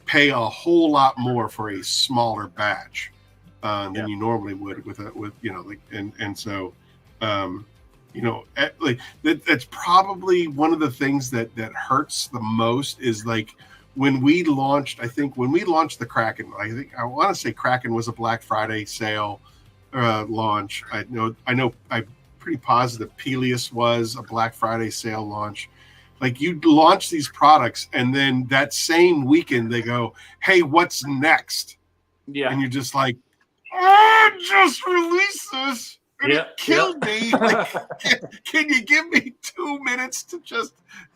pay a whole lot more for a smaller batch than you normally would that's probably one of the things that hurts the most is like when we launched, the Kraken, I want to say Kraken was a Black Friday sale launch. I'm pretty positive Peleus was a Black Friday sale launch. Like, you launch these products, and then that same weekend they go, "Hey, what's next?" Yeah. And you're just like, "Oh, just release this." And it killed me. Like, can you give me 2 minutes to just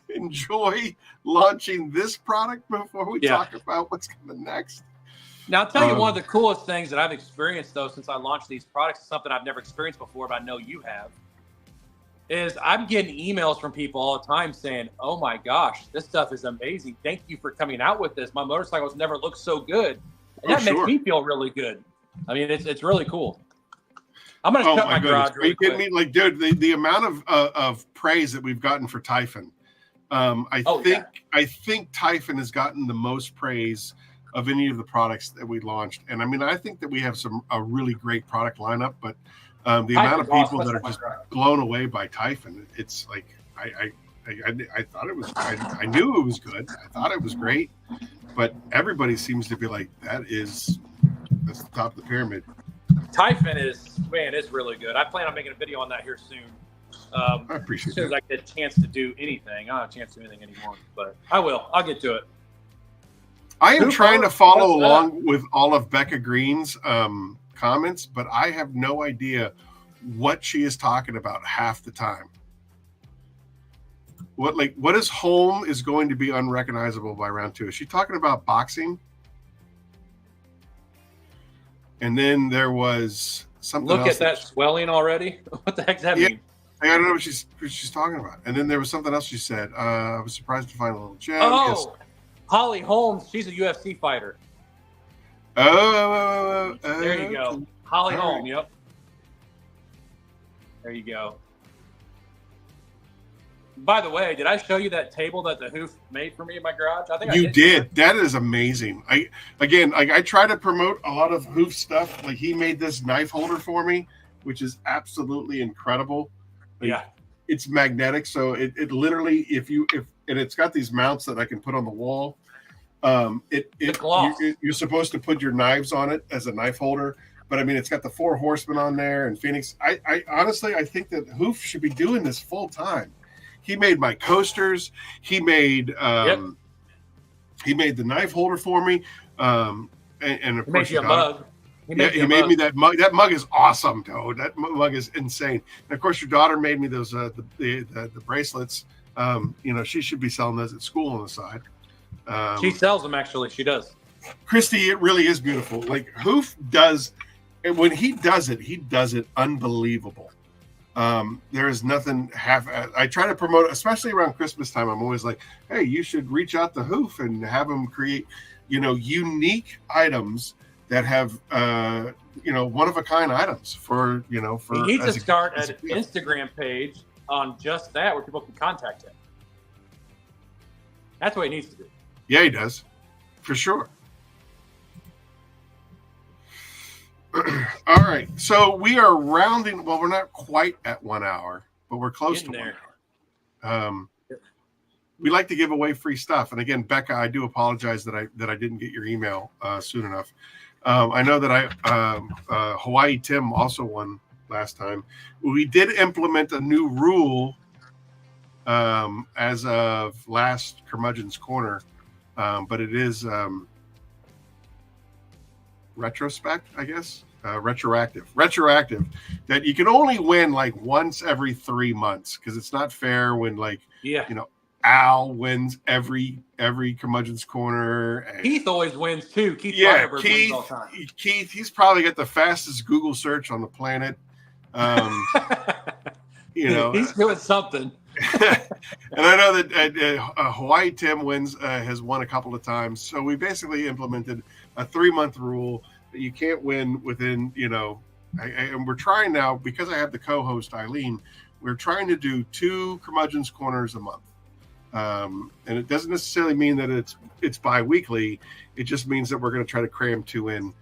enjoy launching this product before we talk about what's coming next? Now, I'll tell you one of the coolest things that I've experienced, though, since I launched these products, something I've never experienced before, but I know you have, is I'm getting emails from people all the time saying, "Oh my gosh, this stuff is amazing. Thank you for coming out with this. My motorcycles never looked so good." And that makes me feel really good. I mean, it's really cool. I'm gonna shut my garage. Are you kidding me? Like, dude, the amount of praise that we've gotten for Typhon. I think Typhon has gotten the most praise of any of the products that we launched. And I mean, I think that we have a really great product lineup, but the amount of people that are just blown away by Typhon, it's like, I thought it was, I knew it was good. I thought it was great, but everybody seems to be like, that's the top of the pyramid. Typhon is really good. I plan on making a video on that here soon. I appreciate it. As soon as I get a chance to do anything. I don't have a chance to do anything anymore, but I will. I'll get to it. I am trying to follow along with all of Becca Green's comments, but I have no idea what she is talking about half the time. What is home is going to be unrecognizable by round 2? Is she talking about boxing? And then there was something else. Look at that swelling already. What the heck's that mean? I don't know what she's talking about. And then there was something else she said. I was surprised to find a little gem. Oh, Holly Holmes. She's a UFC fighter. There you go. Holly Holmes. Yep. There you go. By the way, did I show you that table that the Hoof made for me in my garage? I think you did. That is amazing. I try to promote a lot of Hoof stuff. Like, he made this knife holder for me, which is absolutely incredible. It's magnetic, so it literally, and it's got these mounts that I can put on the wall. You're supposed to put your knives on it as a knife holder, but I mean, it's got the 4 Horsemen on there and Phoenix. I honestly, I think that Hoof should be doing this full time. He made my coasters. He made the knife holder for me, and of course, he made you a mug. He made me that mug. That mug is awesome, dude. That mug is insane. And of course, your daughter made me those the bracelets. She should be selling those at school on the side. She sells them, actually. She does. Christy, it really is beautiful. Like, Hoof does, and when he does it unbelievable. There is nothing I try to promote, especially around Christmas time. I'm always like, hey, you should reach out to Hoof and have him create, unique items that have, one of a kind items for. He needs to start an Instagram page on just that, where people can contact him. That's what he needs to do. Yeah, he does, for sure. All right, so we are rounding. Well, we're not quite at 1 hour, but we're close to 1 hour. We like to give away free stuff, and again, Becca, I do apologize that I didn't get your email soon enough. I know that Hawaii Tim also won last time. We did implement a new rule as of last Curmudgeon's Corner, but it is retrospect, I guess. Retroactive, that you can only win like once every 3 months, because it's not fair when Al wins every Curmudgeon's Corner. And Keith always wins too. Keith, wins all the time. Keith, he's probably got the fastest Google search on the planet. He's doing something. And I know that Hawaii Tim has won a couple of times. So we basically implemented a 3-month rule that you can't win within, and we're trying now, because I have the co-host Eileen, we're trying to do 2 Curmudgeon's Corners a month. And it doesn't necessarily mean that it's bi-weekly. It just means that we're going to try to cram 2 in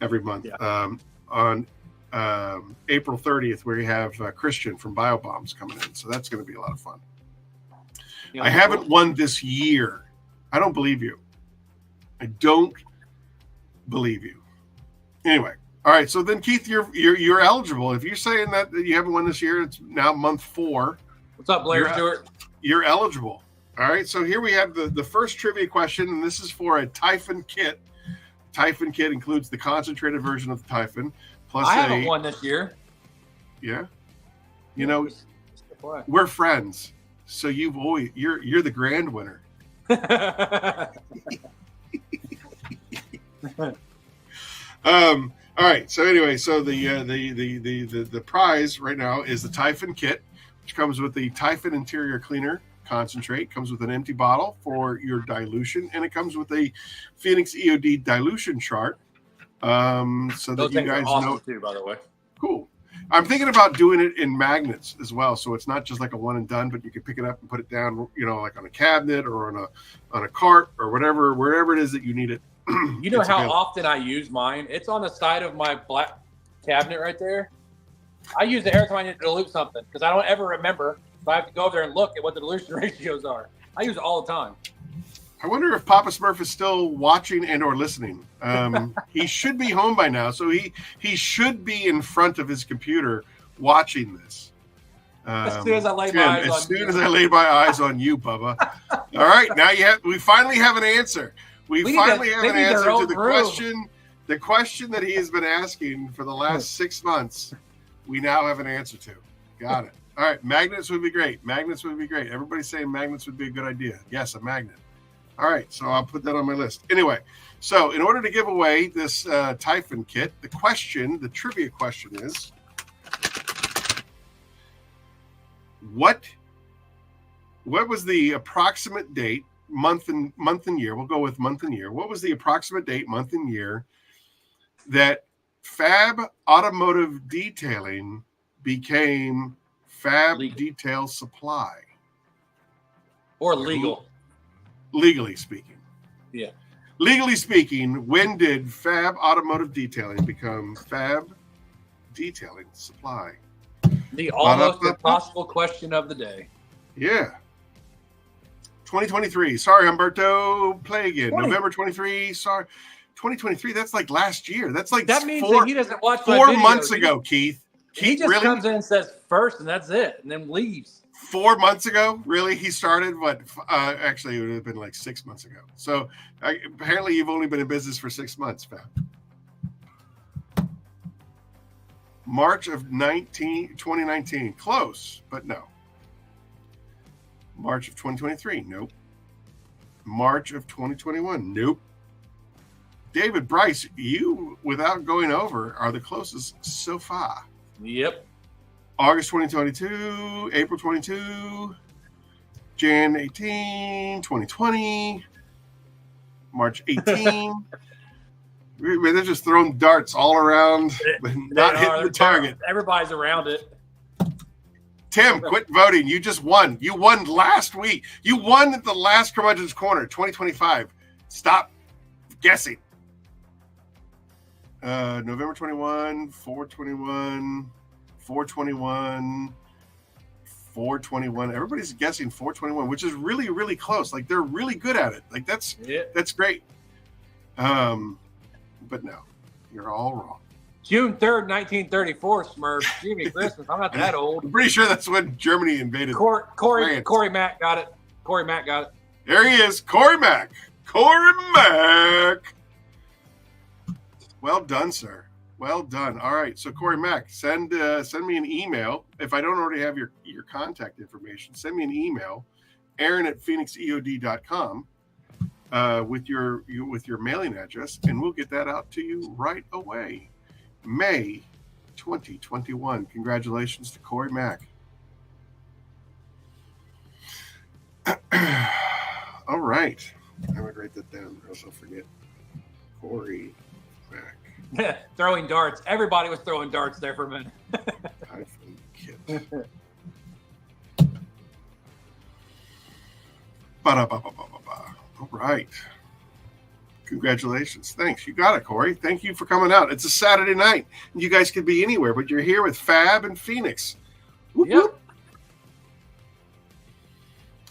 every month. Yeah. On April 30th, we have Christian from BioBombs coming in. So that's going to be a lot of fun. Yeah, I haven't won this year. I don't believe you. I don't believe you. Anyway, all right. So then, Keith, you're eligible. If you're saying that you haven't won this year, it's now month 4. What's up, Blair Stewart? You're eligible. All right. So here we have the first trivia question, and this is for a Typhon kit. Typhon kit includes the concentrated version of the Typhon. Plus I haven't won this year. Yeah. You know, we're friends. So you're the grand winner. All right. So anyway, so the prize right now is the Typhon kit, which comes with the Typhon interior cleaner concentrate, comes with an empty bottle for your dilution, and it comes with a Phoenix E.O.D dilution chart. So that you guys awesome know too, by the way. Cool. I'm thinking about doing it in magnets as well, so it's not just like a one and done, but you can pick it up and put it down, you know, like on a cabinet or on a cart or whatever, wherever it is that you need it. You know how often I use mine? It's on the side of my black cabinet right there. I use it every time I need to dilute something because I don't ever remember if I have to go over there and look at what the dilution ratios are. I use it all the time. I wonder if Papa Smurf is still watching and or listening. He should be home by now, so he should be in front of his computer watching this. As soon as I lay my eyes on you. As soon as I lay my eyes on you, Bubba. All right, now we finally have an answer. We finally have an answer to the question that he has been asking for the last 6 months. We now have an answer to. Got it. All right, magnets would be great. Magnets would be great. Everybody's saying magnets would be a good idea. Yes, a magnet. All right, so I'll put that on my list. Anyway, so in order to give away this Typhon kit, the trivia question is, what was the approximate date, month and year? We'll go with month and year. What was the approximate date, month and year that FAB Automotive Detailing became FAB Detail Supply? Or legal. Legally speaking. Yeah. Legally speaking, when did FAB Automotive Detailing become FAB Detailing Supply? The almost impossible question of the day. Yeah. 2023. Sorry, Humberto. Play again. November 23. Sorry. 2023. That's like last year. That's like that means that he doesn't watch 4 months ago, Keith. He just comes in and says first, and that's it, and then leaves. 4 months ago, really? He started actually, it would have been like 6 months ago. So apparently you've only been in business for 6 months, Fab. March of 2019. Close, but no. March of 2023. Nope. March of 2021. Nope. David Bryce, you, without going over, are the closest so far. Yep. August 2022, April 22, Jan 18, 2020, March 18. They're just throwing darts all around, but not hitting the target. Everybody's around it. Tim, quit voting. You just won. You won last week. You won at the last Curmudgeon's Corner, 2025. Stop guessing. November 21, 421, 421, 421. Everybody's guessing 421, which is really, really close. Like, they're really good at it. Like, that's great. But no, you're all wrong. June 3rd, 1934, Smurf. Jimmy Christmas. I'm not that old. I'm pretty sure that's when Germany invaded. Corey Mack got it. Corey Mack got it. There he is. Corey Mack. Corey Mack. Well done, sir. Well done. All right. So Corey Mack, send me an email. If I don't already have your contact information, send me an email, aaron@phoenixeod.com, with your mailing address, and we'll get that out to you right away. May 2021. Congratulations to Corey Mack. All right. I'm going to write that down or else I'll forget. Corey Mack. Throwing darts. Everybody was throwing darts there for a minute. Typhon kit. All right. Congratulations. Thanks. You got it, Corey. Thank you for coming out. It's a Saturday night. You guys could be anywhere, but you're here with Fab and Phoenix. Whoop, yep. Whoop.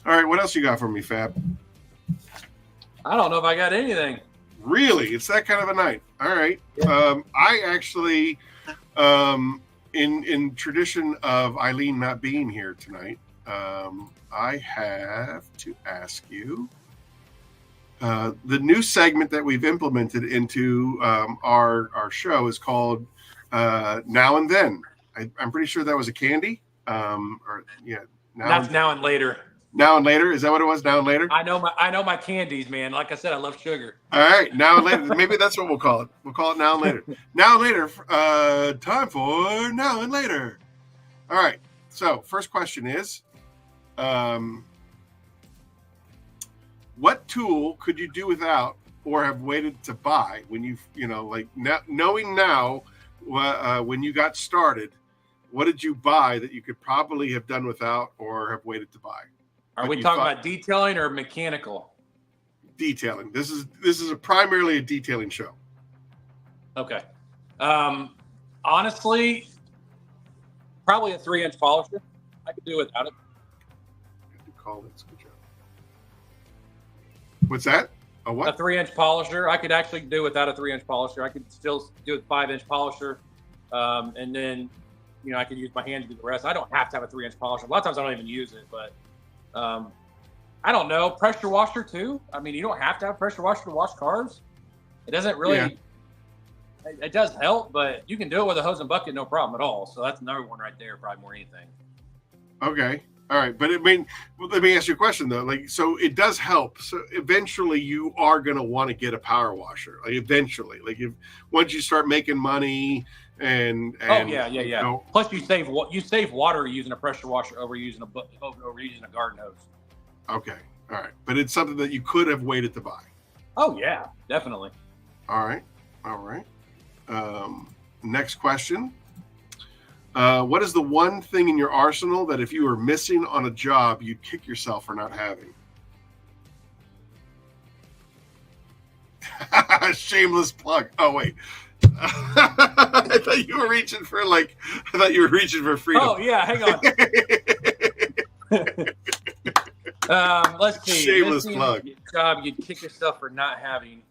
All right. What else you got for me, Fab? I don't know if I got anything. Really? It's that kind of a night. All right. Yeah. I actually, in tradition of Eileen not being here tonight, I have to ask you the new segment that we've implemented into our show is called Now and Then. I'm pretty sure that was a candy. That's now and later. Now and later, is that what it was? Now and later. I know my candies, man. Like I said, I love sugar. All right, now and later. Maybe that's what we'll call it. We'll call it now and later. Now and later. Time for now and later. All right. So first question is, what tool could you do without or have waited to buy when knowing now when you got started? What did you buy that you could probably have done without or have waited to buy? Are we talking about detailing or mechanical? Detailing. This is primarily a detailing show. Okay. Honestly, probably a 3-inch polisher. I could do without it. Call it. Good job. What's that? A what? A 3-inch polisher. I could actually do without a 3-inch polisher. I could still do a 5-inch polisher, and then I could use my hand to do the rest. I don't have to have a 3-inch polisher. A lot of times I don't even use it, but I don't know. Pressure washer too. I mean, you don't have to have a pressure washer to wash cars. It doesn't really. Yeah. It does help, but you can do it with a hose and bucket, no problem at all. So that's another one right there, probably more than anything. Okay. All right. But let me ask you a question though. So it does help. So eventually you are going to want to get a power washer. Eventually, once you start making money and oh yeah. Plus you save water using a pressure washer over using a garden hose. Okay. All right. But it's something that you could have waited to buy. Oh yeah, definitely. All right. Next question. What is the one thing in your arsenal that if you were missing on a job, you'd kick yourself for not having? Shameless plug. Oh, wait. I thought you were reaching for freedom. Oh, yeah. Hang on. Let's see. Shameless plug. Job you'd kick yourself for not having.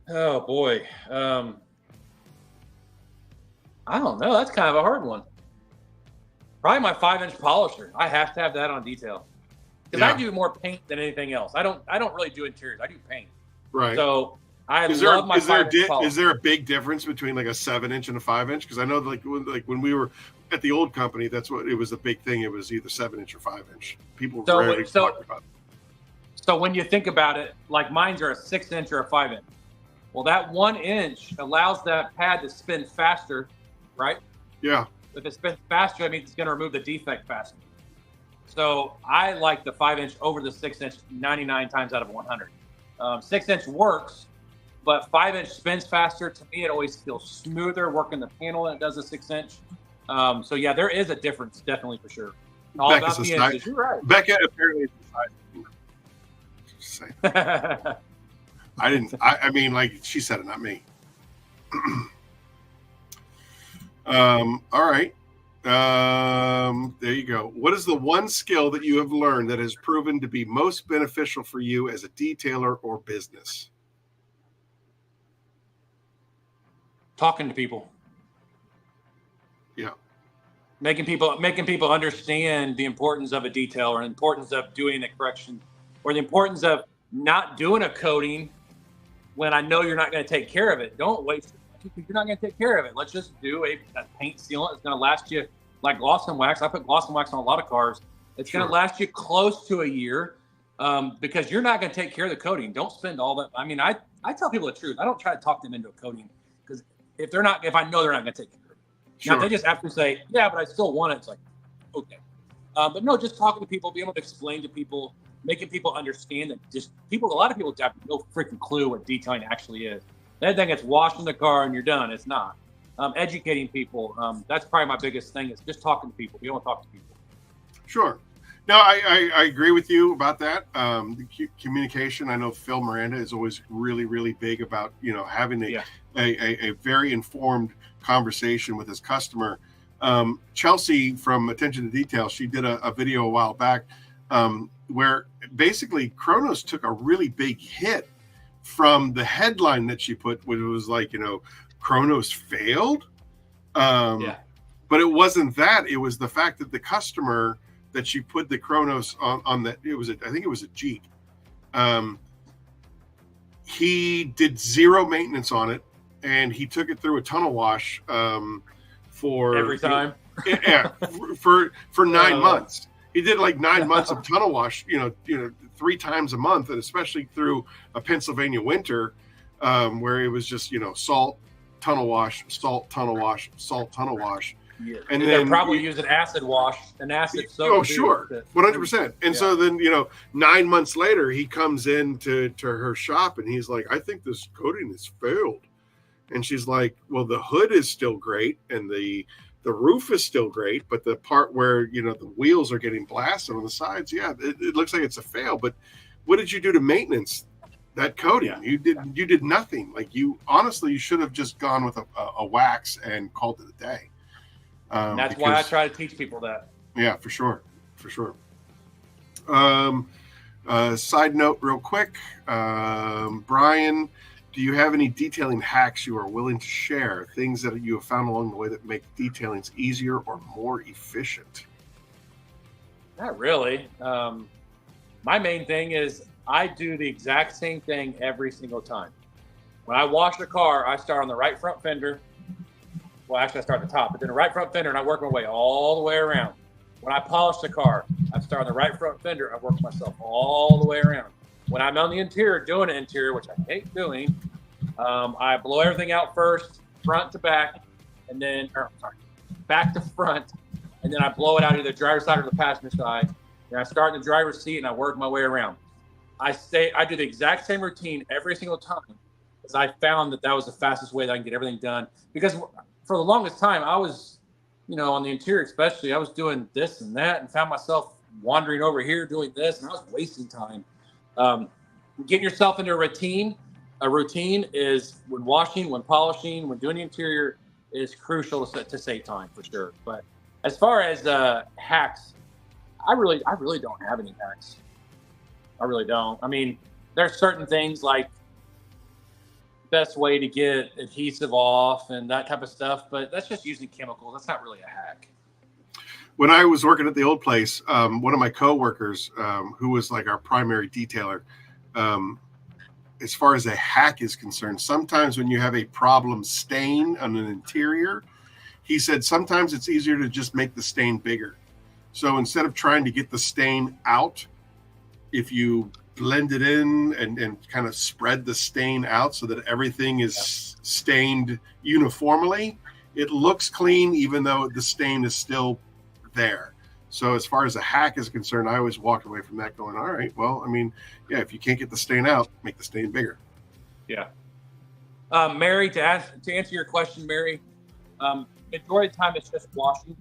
Oh, boy. I don't know. That's kind of a hard one. Probably my 5-inch polisher. I have to have that on detail because I do more paint than anything else. I don't really do interiors. I do paint. Right. So I love my 5-inch polisher. Is there a big difference between like a 7-inch and a 5-inch? Because I know when we were at the old company, that's what it was a big thing. It was either 7-inch or 5-inch. People rarely talked about it. So when you think about it, like mine's are a 6-inch or a 5-inch. Well, that 1 inch allows that pad to spin faster. Right? Yeah. If it spins faster, that means it's going to remove the defect faster. So I like the 5-inch over the 6-inch 99 times out of 100. 6-inch works, but 5-inch spins faster. To me, it always feels smoother working the panel than it does a 6-inch. So yeah, there is a difference, definitely for sure. All Becca's about the inches. You're right. Becca apparently is the size. I didn't. I mean, she said it, not me. All right. There you go. What is the one skill that you have learned that has proven to be most beneficial for you as a detailer or business? Talking to people. Yeah. Making people understand the importance of a detail or the importance of doing a correction or the importance of not doing a coating when I know you're not going to take care of it. Don't waste it. Because you're not going to take care of it. Let's just do a paint sealant. It's going to last you like gloss and wax. I put gloss and wax on a lot of cars. It's going to last you close to a year because you're not going to take care of the coating. Don't spend all that. I mean, I tell people the truth. I don't try to talk them into a coating because if I know they're not going to take care of it. Now, they just have to say, yeah, but I still want it. It's like, okay. But no, just talking to people, being able to explain to people, making people understand that a lot of people have no freaking clue what detailing actually is. They think it's washing the car and you're done. It's not. Educating people. That's probably my biggest thing is just talking to people. You want to talk to people. Sure. No, I agree with you about that. The communication. I know Phil Miranda is always really, really big about, having a very informed conversation with his customer. Chelsea from Attention to Detail, she did a video a while back where basically Kronos took a really big hit from the headline that she put, which was like, Kronos failed. But it wasn't that. It was the fact that the customer that she put the Kronos on that, I think it was a Jeep. He did zero maintenance on it, and he took it through a tunnel wash for every time. For 9 months. He did like 9 months of tunnel wash, 3 times a month, and especially through a Pennsylvania winter, where it was just salt, tunnel wash, salt, tunnel wash, salt, tunnel wash. Yeah. And then they're probably using acid wash and acid soap. Oh, sure, 100%. And so then 9 months later, he comes into her shop and he's like, "I think this coating has failed." And she's like, "Well, the hood is still great and the roof is still great, but the part where the wheels are getting blasted on the sides, it looks like it's a fail. But what did you do to maintenance that coating? You did nothing. Like you should have just gone with a wax and called it a day." That's why I try to teach people that. Yeah, for sure. Side note real quick, Brian, do you have any detailing hacks you are willing to share? Things that you have found along the way that make detailings easier or more efficient? Not really. My main thing is I do the exact same thing every single time. When I wash the car, I start on the right front fender. Well, actually, I start at the top, but then the right front fender, and I work my way all the way around. When I polish the car, I start on the right front fender. I work myself all the way around. When I'm on the interior, doing the interior, which I hate doing, I blow everything out first, front to back, and then, back to front, and then I blow it out either the driver's side or the passenger side. And I start in the driver's seat, and I work my way around. I do the exact same routine every single time, because I found that was the fastest way that I can get everything done. Because for the longest time, I was, on the interior especially, I was doing this and that and found myself wandering over here doing this, and I was wasting time. Getting yourself into a routine is when washing, when polishing, when doing the interior is crucial to save time for sure. But as far as hacks, I really don't have any hacks. I really don't. I mean, there's certain things like best way to get adhesive off and that type of stuff, but that's just using chemicals. That's not really a hack. When I was working at the old place, one of my coworkers, who was like our primary detailer, as far as a hack is concerned, sometimes when you have a problem stain on an interior, he said sometimes it's easier to just make the stain bigger. So instead of trying to get the stain out, if you blend it in and kind of spread the stain out so that everything is stained uniformly, it looks clean even though the stain is still there. So as far as a hack is concerned, I always walked away from that going, all right, well, I mean, if you can't get the stain out, make the stain bigger. Yeah. Mary, to answer your question, Mary, majority of the time it's just washing.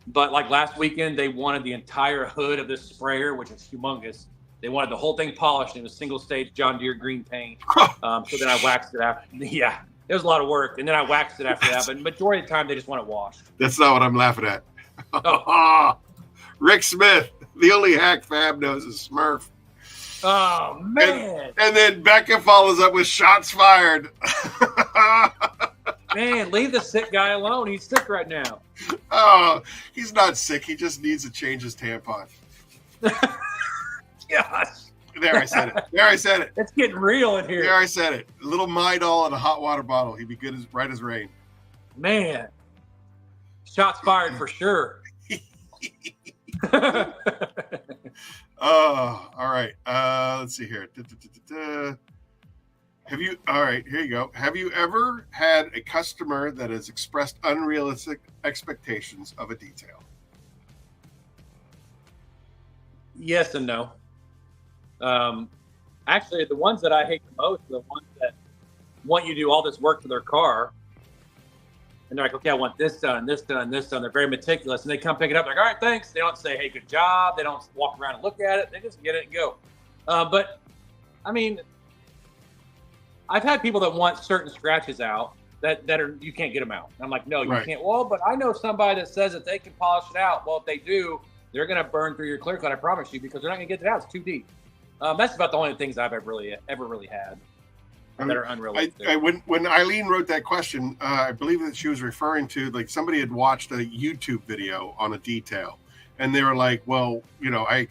But like last weekend, they wanted the entire hood of this sprayer, which is humongous. They wanted the whole thing polished. It was single stage John Deere green paint. So then I waxed it after. Yeah, it was a lot of work. And then I waxed it after that. But majority of the time, they just want it washed. That's not what I'm laughing at. Oh. Rick Smith, the only hack Fab knows is Smurf. Oh, man. And then Becca follows up with shots fired. Man, leave the sick guy alone. He's sick right now. Oh, he's not sick. He just needs to change his tampon. Gosh. There, I said it. It's getting real in here. There, I said it. A little Midol and a hot water bottle. He'd be good as bright as rain. Man. Shots fired for sure. Oh, all right. Let's see here. All right, here you go. Have you ever had a customer that has expressed unrealistic expectations of a detail? Yes and no. Actually, the ones that I hate the most are the ones that want you to do all this work to their car. And they're like, okay, I want this done, this done, this done. They're very meticulous. And they come pick it up. They're like, all right, thanks. They don't say, hey, good job. They don't walk around and look at it. They just get it and go. But, I mean, I've had people that want certain scratches out that are you can't get them out. And I'm like, no, you can't. Well, but I know somebody that says that they can polish it out. Well, if they do, they're going to burn through your clear coat, I promise you, because they're not going to get it out. It's too deep. That's about the only things I've ever really had that are unrealistic. When Eileen wrote that question, I believe that she was referring to like somebody had watched a YouTube video on a detail, and they were like, "Well, you know, I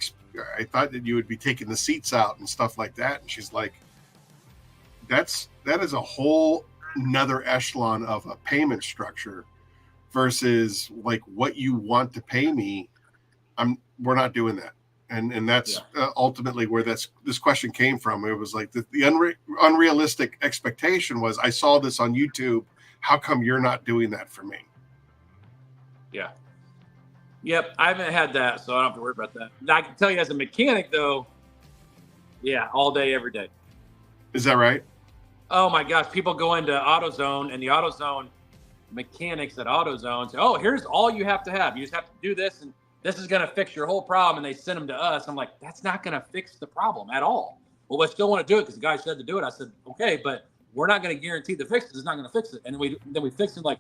thought that you would be taking the seats out and stuff like that," and she's like, "That is a whole another echelon of a payment structure versus like what you want to pay me. We're not doing that." And that's ultimately where this question came from. It was like the unrealistic expectation was, I saw this on YouTube. How come you're not doing that for me? Yeah. Yep. I haven't had that, so I don't have to worry about that. I can tell you as a mechanic, though, yeah, all day, every day. Is that right? Oh, my gosh. People go into AutoZone, and the AutoZone mechanics at AutoZone say, oh, here's all you have to have. You just have to do this, and this is going to fix your whole problem, and they send them to us. I'm like, that's not going to fix the problem at all. Well, I still want to do it because the guy said to do it. I said, okay, but we're not going to guarantee the fix. It's not going to fix it. And then we fix it like,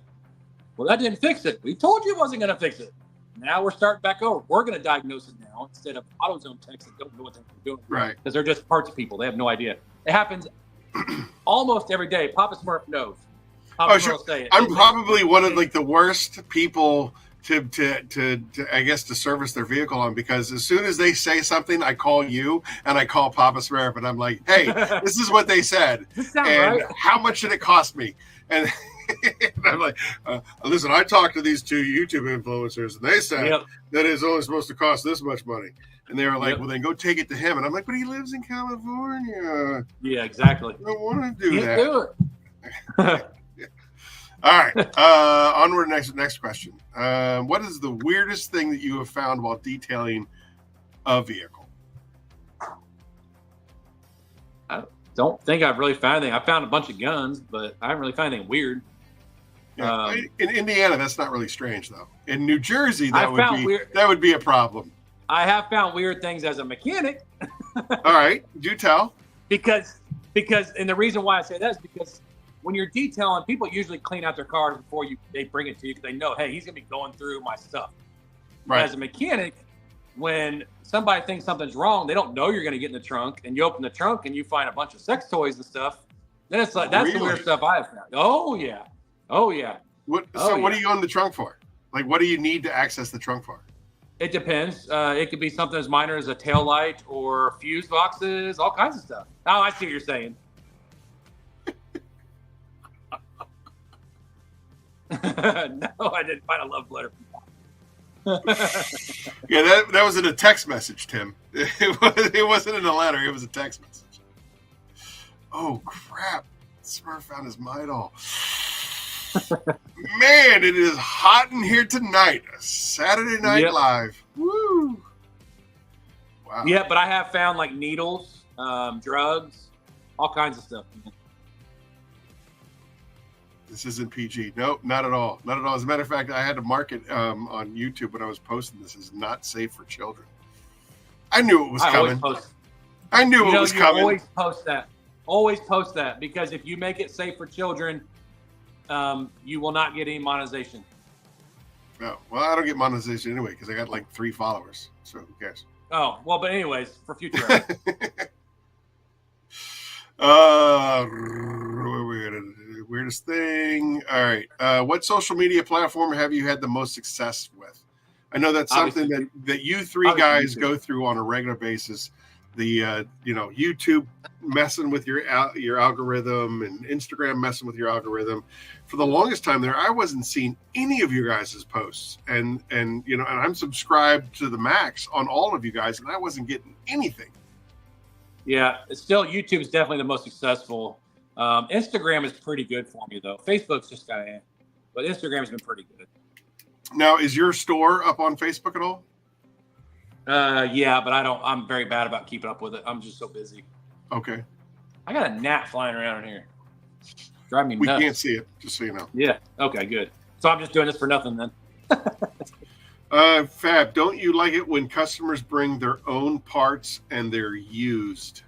well, that didn't fix it. We told you it wasn't going to fix it. Now we're starting back over. We're going to diagnose it now instead of AutoZone techs that don't know what they're doing. Right. Because they're just parts people. They have no idea. It happens almost every day. Papa Smurf knows. Papa Smurf will say it. I'm probably one of like the worst people to I guess to service their vehicle on, because as soon as they say something, I call you and I call Papa Smurf and I'm like, hey, this is what they said, and right? How much did it cost me? And I'm like, listen, I talked to these two YouTube influencers and they said that it's only supposed to cost this much money. And they were like, well, then go take it to him. And I'm like, but he lives in California. Yeah, exactly. I don't want to do that. Do it. All right. Onward. Next question. What is the weirdest thing that you have found while detailing a vehicle? I don't think I've really found anything. I found a bunch of guns, but I haven't really found anything weird. Yeah, in Indiana, that's not really strange, though. In New Jersey, that would be a problem. I have found weird things as a mechanic. All right. Do tell. Because, and the reason why I say that is because when you're detailing, people usually clean out their cars before they bring it to you because they know, hey, he's going to be going through my stuff. Right. As a mechanic, when somebody thinks something's wrong, they don't know you're going to get in the trunk, and you open the trunk and you find a bunch of sex toys and stuff. Then it's like, that's the weird stuff I have found. Oh, yeah. Oh, yeah. What do you go in the trunk for? Like, what do you need to access the trunk for? It depends. It could be something as minor as a tail light or fuse boxes, all kinds of stuff. Oh, I see what you're saying. No, I didn't find a love letter. Yeah, that was in a text message, Tim. It wasn't in a letter. It was a text message. Oh, crap. Smurf found his Midol. Man, it is hot in here tonight. Saturday Night Live. Woo. Wow. Yeah, but I have found like needles, drugs, all kinds of stuff. This isn't PG. Nope, not at all. Not at all. As a matter of fact, I had to mark it on YouTube when I was posting. This is not safe for children. I knew it was coming. I knew it was coming. Always post that. Always post that, because if you make it safe for children, you will not get any monetization. Oh, well, I don't get monetization anyway because I got like 3 followers. So who cares? Oh, well, but anyways, for future. Weirdest thing. All right. What social media platform have you had the most success with? I know that's something that you three guys go through on a regular basis. The YouTube messing with your algorithm and Instagram messing with your algorithm. For the longest time there, I wasn't seeing any of your guys' posts, and I'm subscribed to the max on all of you guys, and I wasn't getting anything. Yeah, still YouTube is definitely the most successful. Instagram is pretty good for me though. Facebook's just kind of, but Instagram's been pretty good. Now, is your store up on Facebook at all? Yeah, but I'm very bad about keeping up with it. I'm just so busy. Okay. I got a gnat flying around in here. Drive me nuts. We can't see it, just so you know. Yeah. Okay, good. So I'm just doing this for nothing then. Fab, don't you like it when customers bring their own parts and they're used?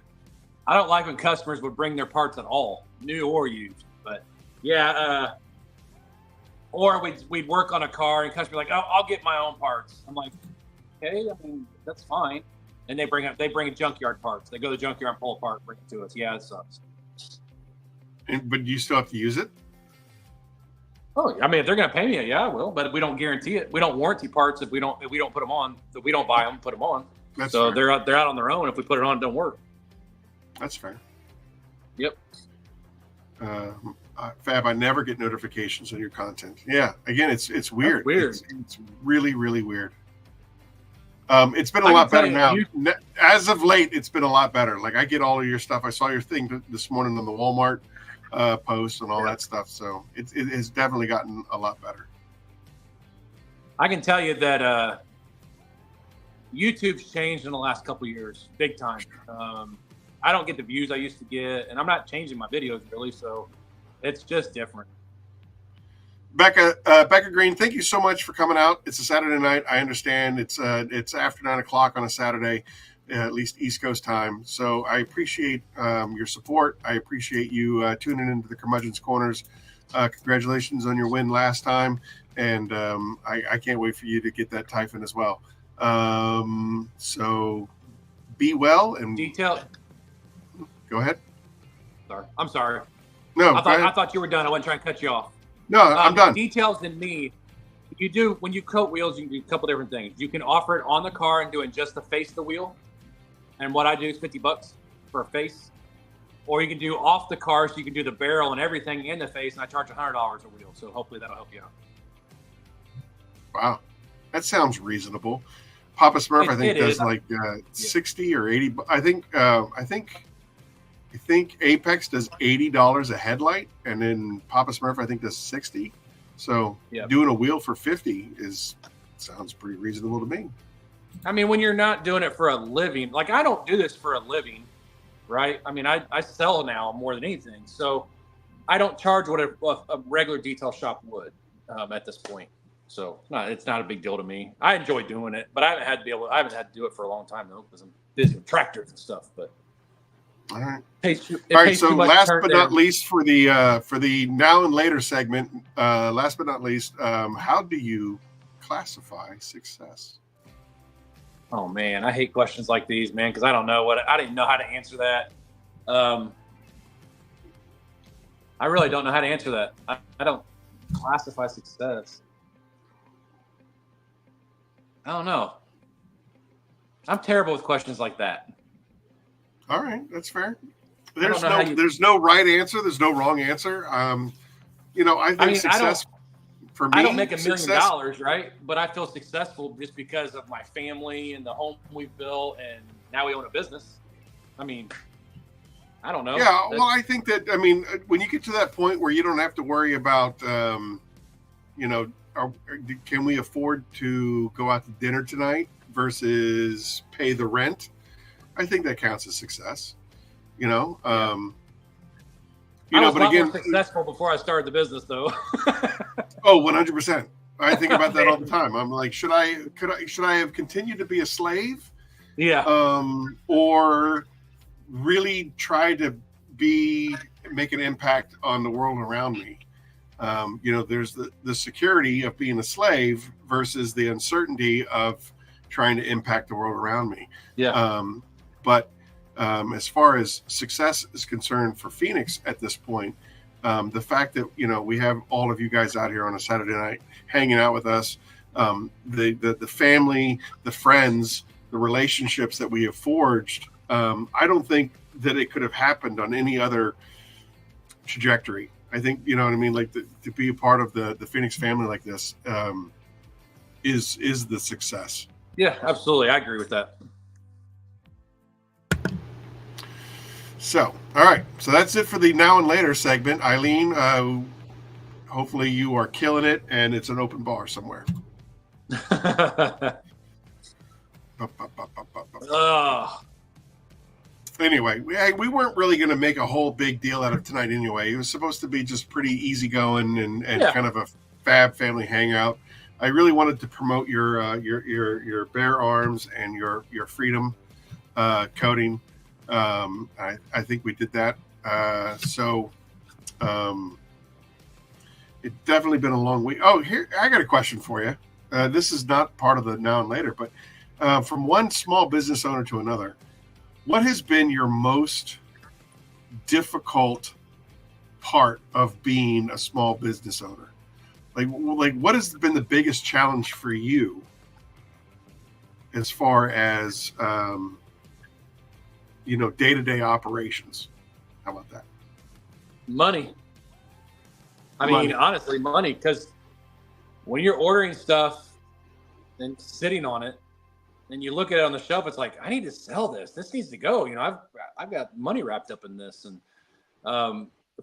I don't like when customers would bring their parts at all, new or used. But yeah, or we'd work on a car and customers like, oh, I'll get my own parts. I'm like, okay. I mean, that's fine. And they bring junkyard parts. They go to the junkyard and pull apart, bring it to us. Yeah, it sucks. But you still have to use it? Oh, I mean, if they're going to pay me, yeah, I will. But we don't guarantee it. We don't warranty parts if we don't put them on. If we don't buy them, put them on. That's so fair. they're out on their own. If we put it on, it don't work. That's fair. Yep. Fab, I never get notifications on your content. Yeah, again, it's weird. That's weird. It's really, really weird. It's been a lot better now. As of late, it's been a lot better. Like I get all of your stuff. I saw your thing this morning on the Walmart post and all that stuff. So it has definitely gotten a lot better. I can tell you that YouTube's changed in the last couple of years, big time. I don't get the views I used to get, and I'm not changing my videos really, so it's just different. Becca Green, thank you so much for coming out. It's a Saturday night. I understand it's after 9 o'clock on a Saturday, at least East Coast time. So I appreciate your support. I appreciate you tuning into the Curmudgeon's Corners. Congratulations on your win last time, and I can't wait for you to get that Typhon as well. So be well and detail. Go ahead. Sorry, I'm sorry. No, I thought you were done. I wasn't trying to cut you off. No, I'm done. Details in me. You do when you coat wheels. You can do a couple different things. You can offer it on the car and doing just the face of the wheel, and what I do is $50 for a face, or you can do off the car, so you can do the barrel and everything in the face, and I charge $100 a wheel. So hopefully that'll help you out. Wow, that sounds reasonable. Papa Smurf, I think, does like 60 or 80. I think Apex does $80 a headlight, and then Papa Smurf I think does 60. So doing a wheel for 50 sounds pretty reasonable to me. I mean, when you're not doing it for a living, like I don't do this for a living, right? I mean, I sell now more than anything, so I don't charge what a regular detail shop would at this point. So it's not a big deal to me. I enjoy doing it, but I haven't had to do it for a long time though, because I'm busy with tractors and stuff. But all right. All right. So last but not least for the now and later segment, last but not least, how do you classify success? Oh man, I hate questions like these, man, because I don't know I didn't know how to answer that. I really don't know how to answer that. I don't classify success. I don't know. I'm terrible with questions like that. All right, that's fair. There's no right answer. There's no wrong answer. I think success for me. I don't make $1 million, right? But I feel successful just because of my family and the home we've built, and now we own a business. I mean, I don't know. Yeah, well, I think that when you get to that point where you don't have to worry about, can we afford to go out to dinner tonight versus pay the rent? I think that counts as success. I was a lot more successful before I started the business, though. Oh, 100%. I think about that all the time. I'm like, should I have continued to be a slave? Yeah. Or really try to make an impact on the world around me. There's the security of being a slave versus the uncertainty of trying to impact the world around me. Yeah. But as far as success is concerned for Phoenix at this point, the fact that we have all of you guys out here on a Saturday night hanging out with us, the family, the friends, the relationships that we have forged, I don't think that it could have happened on any other trajectory. I think like to be a part of the Phoenix family like this is the success. Yeah, absolutely. I agree with that. So, all right. So that's it for the now and later segment. Eileen, hopefully you are killing it and it's an open bar somewhere. Anyway, we weren't really going to make a whole big deal out of tonight anyway. It was supposed to be just pretty easygoing and kind of a Fab family hangout. I really wanted to promote your bare arms and your freedom coating. I think we did that. It's definitely been a long week. Oh, here, I got a question for you. This is not part of the now and later, but from one small business owner to another, what has been your most difficult part of being a small business owner? Like what has been the biggest challenge for you as far as day-to-day operations? How about that? Money. I mean, honestly, money, because when you're ordering stuff and sitting on it, and you look at it on the shelf, it's like, I need to sell this. This needs to go. I've got money wrapped up in this. And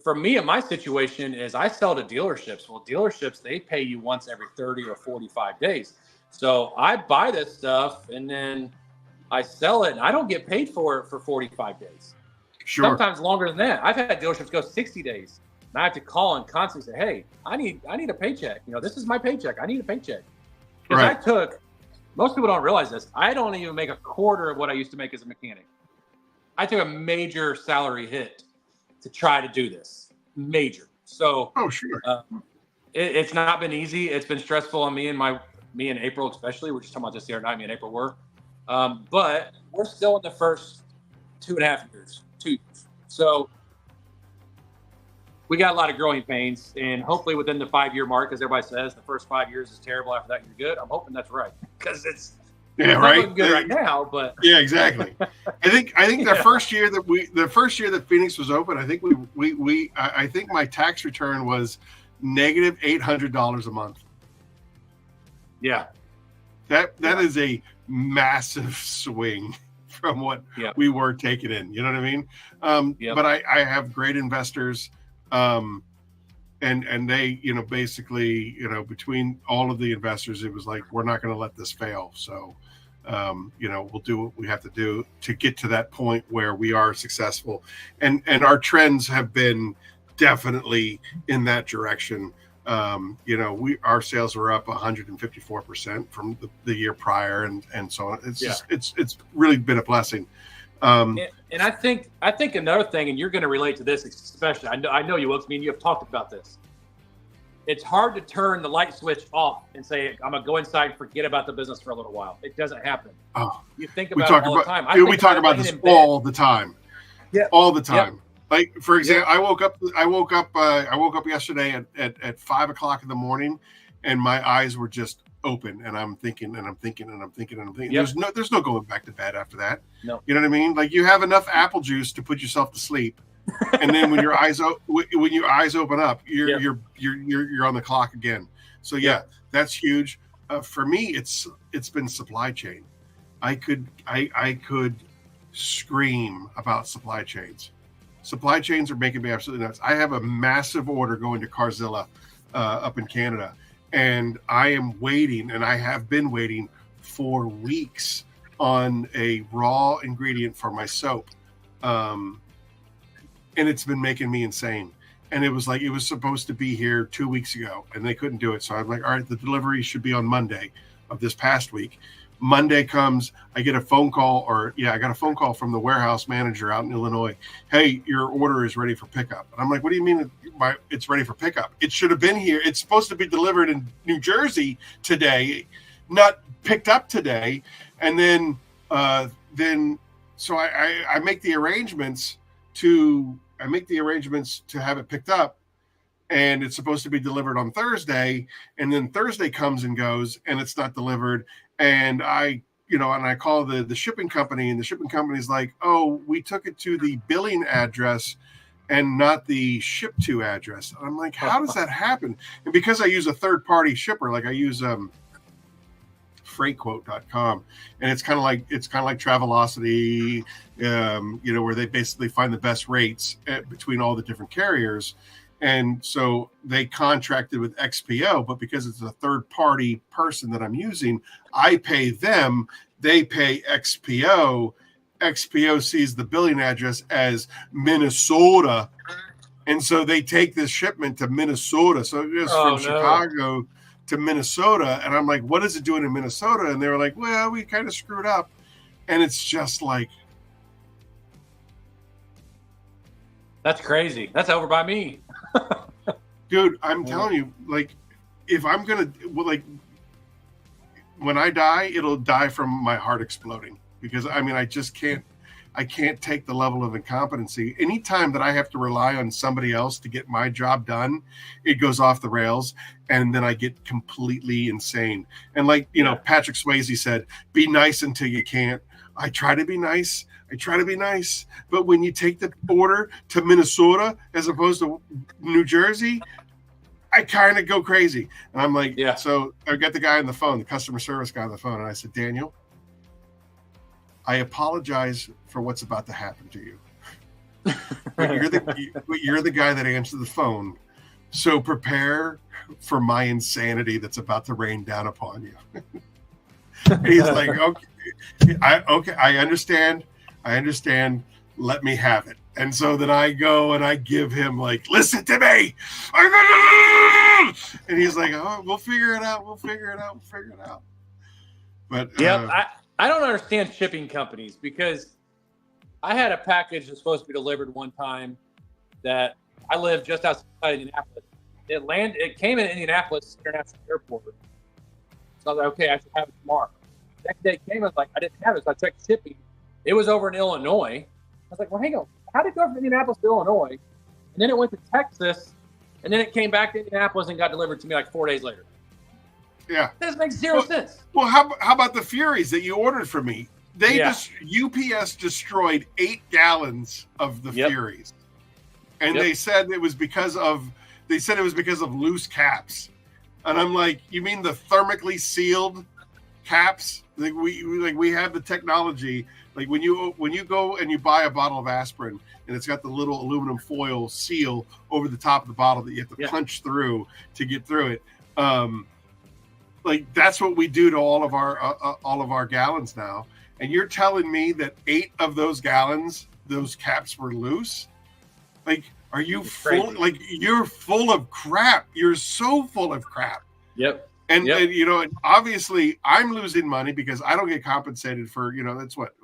for me, in my situation is I sell to dealerships. Well, dealerships, they pay you once every 30 or 45 days. So I buy this stuff and then I sell it and I don't get paid for it for 45 days. Sure. Sometimes longer than that. I've had dealerships go 60 days. And I have to call and constantly say, hey, I need a paycheck. This is my paycheck. I need a paycheck. Because most people don't realize this. I don't even make a quarter of what I used to make as a mechanic. I took a major salary hit to try to do this. Major. So, sure. It's not been easy. It's been stressful on me and April, especially. We're just talking about this the other night. Me and April were. But we're still in the first 2.5 years, 2 years. So we got a lot of growing pains, and hopefully within the 5-year mark, as everybody says, the first 5 years is terrible. After that, you're good. I'm hoping that's right because it's not looking good right now. But yeah, exactly. I think the first year that Phoenix was open, I think I think my tax return was negative $800 a month. Yeah, that is a massive swing from what we were taking in. You know what I mean? But I have great investors. And they, basically, between all of the investors, it was like, we're not going to let this fail. So, we'll do what we have to do to get to that point where we are successful. And our trends have been definitely in that direction. Our sales were up 154% from the year prior. And so on. It's really been a blessing. And I think another thing, and you're going to relate to this, especially. I know you will. I mean, you have talked about this. It's hard to turn the light switch off and say, I'm going to go inside and forget about the business for a little while. It doesn't happen. Oh, you think about it all the time. We talk about this all the time. Yeah, all the time. Yep. Like, for example, I woke up yesterday at 5 o'clock in the morning, and my eyes were just open, and I'm thinking. Yep. There's no going back to bed after that. No. You know what I mean? Like, you have enough apple juice to put yourself to sleep, and then when your eyes open up, you're on the clock again. So that's huge. For me, it's been supply chain. I could scream about supply chains. Supply chains are making me absolutely nuts. I have a massive order going to Carzilla up in Canada. And I am waiting, and I have been waiting for weeks on a raw ingredient for my soap. And it's been making me insane. And it was like, it was supposed to be here 2 weeks ago, and they couldn't do it. So I'm like, all right, the delivery should be on Monday of this past week. Monday comes, I get a phone call, I got a phone call from the warehouse manager out in Illinois. Hey, your order is ready for pickup. And I'm like, what do you mean it's ready for pickup? It should have been here. It's supposed to be delivered in New Jersey today, not picked up today. And then so I make the arrangements to have it picked up, and it's supposed to be delivered on Thursday. And then Thursday comes and goes, and it's not delivered. And I call the shipping company, and the shipping company's like, oh, we took it to the billing address and not the ship to address. And I'm like, how does that happen? And because I use a third party shipper, like I use freightquote.com, and it's kind of like Travelocity, where they basically find the best rates between all the different carriers. And so they contracted with XPO, but because it's a third party person that I'm using, I pay them, they pay XPO. XPO sees the billing address as Minnesota. And so they take this shipment to Minnesota. So it goes from Chicago to Minnesota. And I'm like, what is it doing in Minnesota? And they were like, well, we kind of screwed up. And it's just like, that's crazy. That's over by me. Dude, I'm telling you, like, if I'm going to, like, when I die, it'll die from my heart exploding, because I mean, I can't take the level of incompetency. Anytime that I have to rely on somebody else to get my job done, it goes off the rails, and then I get completely insane. And like, you know, Patrick Swayze said, be nice until you can't. I try to be nice. But when you take the order to Minnesota as opposed to New Jersey, I kind of go crazy. And I'm like, so I got the guy on the phone, the customer service guy on the phone, and I said, Daniel, I apologize for what's about to happen to you. But you're the guy that answered the phone. So prepare for my insanity that's about to rain down upon you. And he's like, okay, I understand. Let me have it. And so then I go and I give him like, listen to me. And he's like, oh, we'll figure it out. But I don't understand shipping companies, because I had a package that's supposed to be delivered one time that I live just outside Indianapolis. It came in Indianapolis International Airport. So I was like, okay, I should have it tomorrow. Next day it came, I was like, I didn't have it. So I checked shipping. It was over in Illinois. I was like, well, hang on. How did it go from Indianapolis to Illinois? And then it went to Texas, and then it came back to Indianapolis and got delivered to me like 4 days later. Yeah. That makes zero sense. Well, how about the Furies that you ordered for me? UPS destroyed 8 gallons of the Furies. And they said it was because of loose caps. And I'm like, you mean the thermically sealed caps? Like we have the technology. Like when you go and you buy a bottle of aspirin and it's got the little aluminum foil seal over the top of the bottle that you have to punch through to get through it. Like that's what we do to all of our gallons now. And you're telling me that 8 of those gallons, those caps were loose? Like, are you full? Like, you're full of crap. You're so full of crap. Yep. And you know, obviously I'm losing money because I don't get compensated for, you know, that's what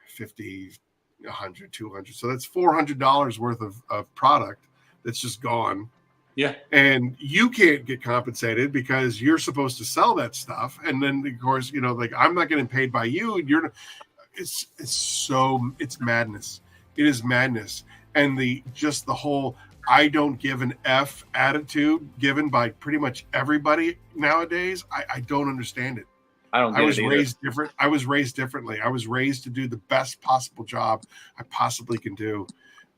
50, 100, 200. So that's $400 worth of product that's just gone. Yeah. And you can't get compensated because you're supposed to sell that stuff. And then of course, you know, like I'm not getting paid by you. And it's madness. It is madness. And the whole I don't give an F attitude given by pretty much everybody nowadays. I don't understand it. I was raised different. I was raised differently. I was raised to do the best possible job I possibly can do.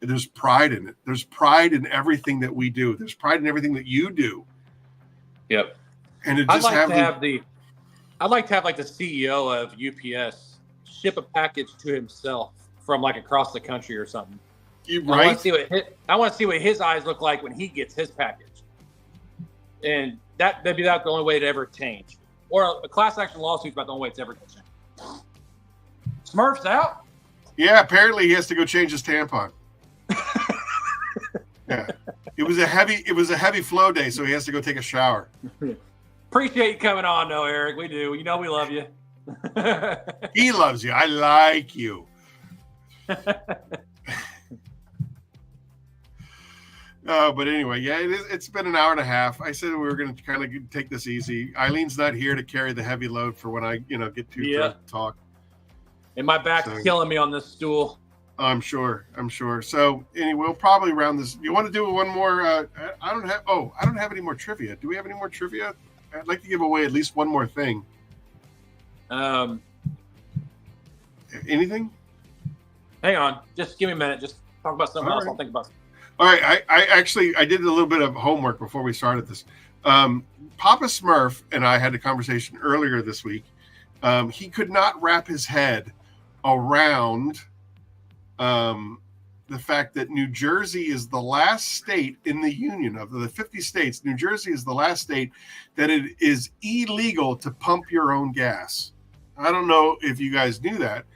There's pride in it. There's pride in everything that we do. There's pride in everything that you do. Yep. And I'd like to have like the CEO of UPS ship a package to himself from like across the country or something. Right. I want to see what his eyes look like when he gets his package. And maybe that's the only way to ever change. Or a class action lawsuit is about the only way it's ever going to change. Smurf's out? Yeah, apparently he has to go change his tampon. Yeah. It was a heavy flow day, so he has to go take a shower. Appreciate you coming on though, Eric. We do. You know we love you. He loves you. I like you. But anyway, it's been an hour and a half. I said we were going to kind of take this easy. Eileen's not here to carry the heavy load for when I, get to talk. And my back's killing me on this stool. I'm sure. So anyway, we'll probably round this. You want to do one more? I don't have any more trivia. Do we have any more trivia? I'd like to give away at least one more thing. Anything? Hang on. Just give me a minute. Just talk about something else. I'll think about something. All right, I did a little bit of homework before we started this. Papa Smurf and I had a conversation earlier this week. He could not wrap his head around the fact that New Jersey is the last state in the union of the 50 states. New Jersey is the last state that it is illegal to pump your own gas. I don't know if you guys knew that.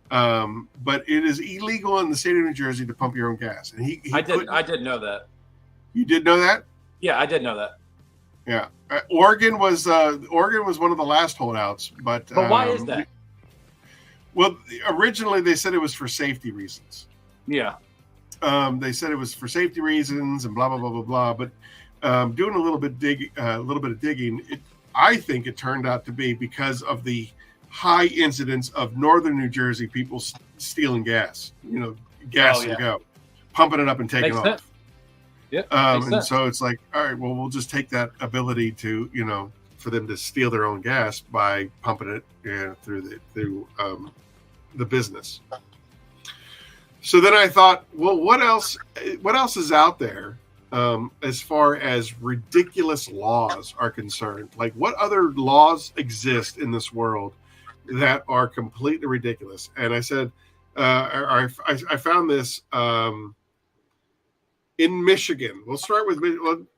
But it is illegal in the state of New Jersey to pump your own gas. And I didn't know that. You did know that? Yeah, I did know that. Yeah. Oregon was one of the last holdouts, but why is that? Well, originally they said it was for safety reasons. Yeah. They said it was for safety reasons and blah blah blah blah blah. But doing a little bit of digging, I think it turned out to be because of the high incidence of northern New Jersey people stealing gas, gas and go, pumping it up and taking off. Yep. And so it's like, all right, well, we'll just take that ability to, for them to steal their own gas by pumping it through the business. So then I thought, well, what else is out there as far as ridiculous laws are concerned? Like, what other laws exist in this world that are completely ridiculous? And I said, I found this in Michigan. We'll start with,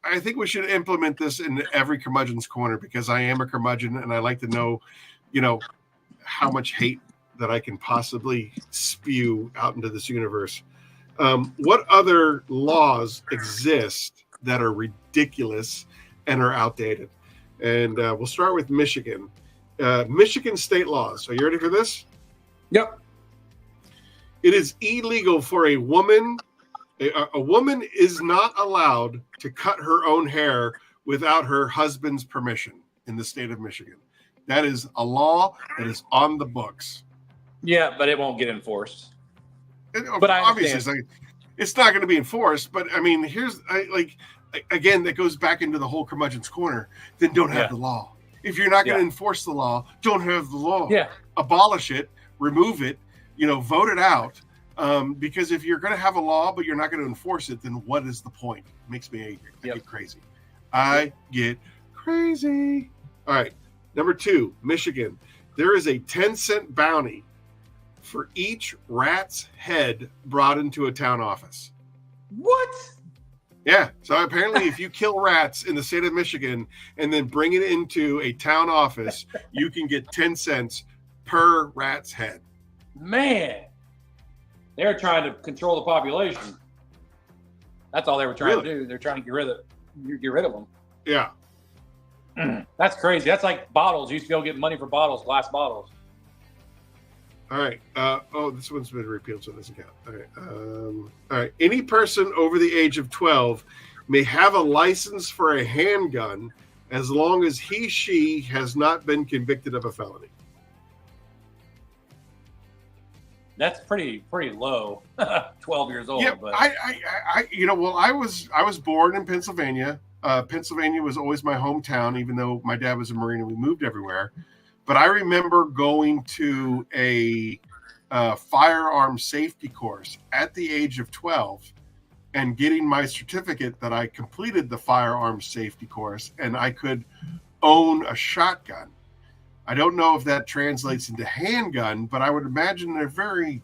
I think we should implement this in every Curmudgeon's Corner, because I am a curmudgeon and I like to know, how much hate that I can possibly spew out into this universe. What other laws exist that are ridiculous and are outdated? And we'll start with Michigan. Michigan state laws. Are you ready for this? Yep. It is illegal for a woman. A woman is not allowed to cut her own hair without her husband's permission in the state of Michigan. That is a law that is on the books. Yeah, but it won't get enforced. But obviously, it's not going to be enforced. But I mean, again, that goes back into the whole Curmudgeon's Corner. Then don't have the law. If you're not going to enforce the law, don't have the law. Yeah. Abolish it, remove it, vote it out. Because if you're going to have a law, but you're not going to enforce it, then what is the point? It makes me angry. I get crazy. I get crazy. All right. Number 2, Michigan. There is a 10-cent bounty for each rat's head brought into a town office. What? Yeah. So apparently if you kill rats in the state of Michigan and then bring it into a town office, you can get 10 cents per rat's head. Man. They're trying to control the population. That's all they were trying to do. They're trying to get rid of them. Yeah. That's crazy. That's like bottles. You used to go get money for bottles, glass bottles. All right. This one's been repealed, so it doesn't count. All right. All right. Any person over the age of 12 may have a license for a handgun as long as she has not been convicted of a felony. That's pretty low. 12 years old. Yeah, but I was born in Pennsylvania. Pennsylvania was always my hometown, even though my dad was a Marine and we moved everywhere. But I remember going to a firearm safety course at the age of 12 and getting my certificate that I completed the firearm safety course and I could own a shotgun. I don't know if that translates into handgun, but I would imagine they're very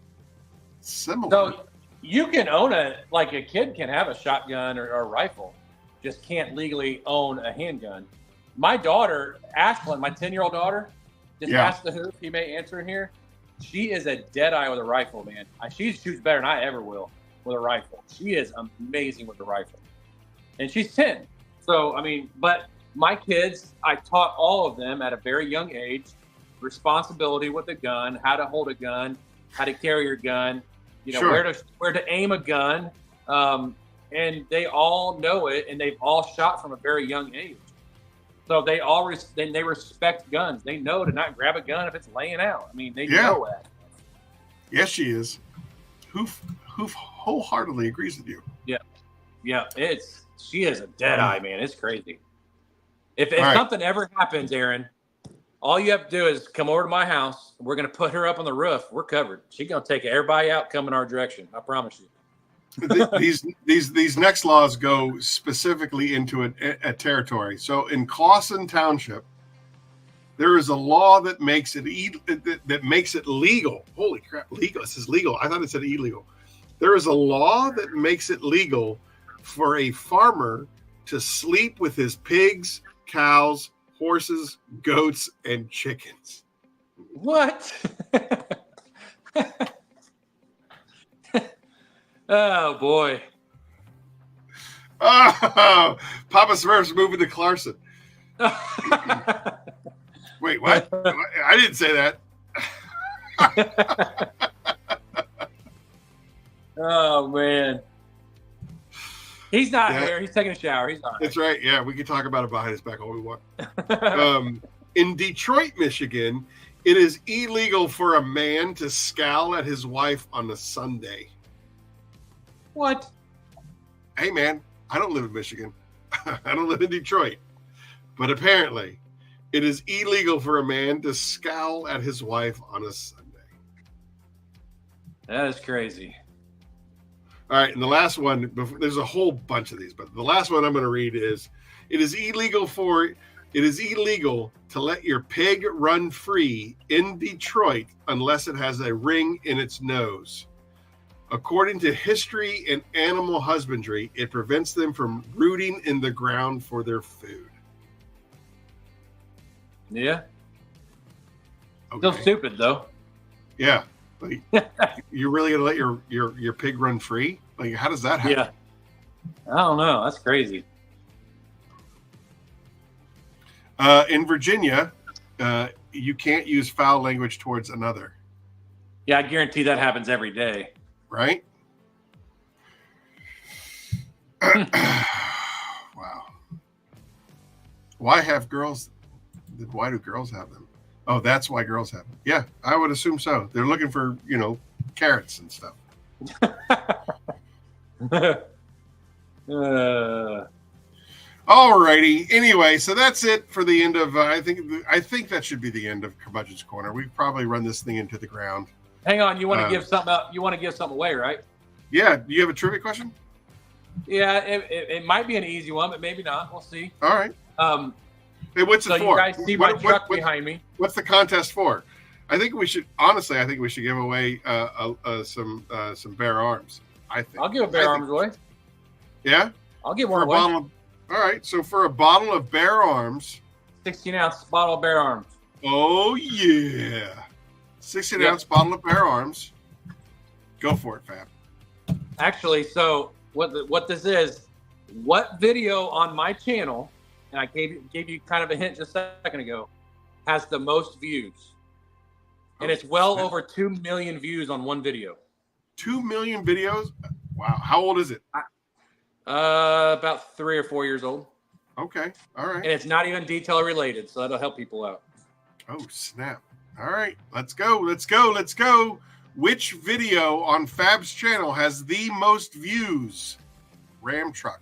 similar. So you can own a kid can have a shotgun or a rifle, just can't legally own a handgun. My daughter, Ashlyn, my 10-year-old daughter, just asked the hoop. He may answer here. She is a dead eye with a rifle, man. She shoots better than I ever will with a rifle. She is amazing with a rifle. And she's 10. So, but my kids, I taught all of them at a very young age responsibility with a gun, how to hold a gun, how to carry your gun, where to aim a gun, and they all know it, and they've all shot from a very young age. So they they respect guns. They know to not grab a gun if it's laying out. They know that. Yes, she is. Who wholeheartedly agrees with you. Yeah. She is a dead eye, man. It's crazy. If something ever happens, Aaron, all you have to do is come over to my house. We're going to put her up on the roof. We're covered. She's going to take everybody out coming our direction. I promise you. These next laws go specifically into a territory. So in Clawson Township, there is a law that makes it legal. Holy crap, legal. This is legal. I thought it said illegal. There is a law that makes it legal for a farmer to sleep with his pigs, cows, horses, goats, and chickens. What? Oh, boy. Oh, Papa Smurf's moving to Clarkson. Wait, what? I didn't say that. Oh, man. He's not here. He's taking a shower. He's not. That's right. Yeah, we can talk about it behind his back all we want. In Detroit, Michigan, it is illegal for a man to scowl at his wife on a Sunday. What? Hey, man, I don't live in Michigan. I don't live in Detroit. But apparently, it is illegal for a man to scowl at his wife on a Sunday. That is crazy. All right, and the last one, there's a whole bunch of these, but the last one I'm going to read is, it is illegal to let your pig run free in Detroit unless it has a ring in its nose. According to history and animal husbandry, it prevents them from rooting in the ground for their food. Yeah. Okay. Still stupid, though. Yeah. Like, you're really going to let your pig run free? Like, how does that happen? Yeah. I don't know. That's crazy. In Virginia, you can't use foul language towards another. Yeah, I guarantee that happens every day. Right? Wow. Why do girls have them? Oh, that's why girls have them. Yeah, I would assume so. They're looking for, carrots and stuff. Alrighty. Anyway, so that's it for the end of. I think that should be the end of Curmudgeon's Corner. We've probably run this thing into the ground. Hang on, you want to give something out? You want to give something away, right? Yeah. Do you have a trivia question? Yeah, it might be an easy one, but maybe not. We'll see. All right. Hey, what's it for? You guys see my truck behind me. What's the contest for? I think we should give away some bare arms. I think I'll give a bare arms away. Yeah, I'll give one away. All right, so for a bottle of bare arms, 16-ounce bottle of bare arms. Oh yeah, 16-ounce bottle of bare arms. Go for it, Fab. Actually, so what this is? What video on my channel? And I gave you kind of a hint just a second ago, has the most views. And it's well over 2 million views on one video. 2 million videos? Wow. How old is it? About 3 or 4 years old. Okay. All right. And it's not even detail related, so that'll help people out. Oh, snap. All right. Let's go. Which video on Fab's channel has the most views? Ram truck.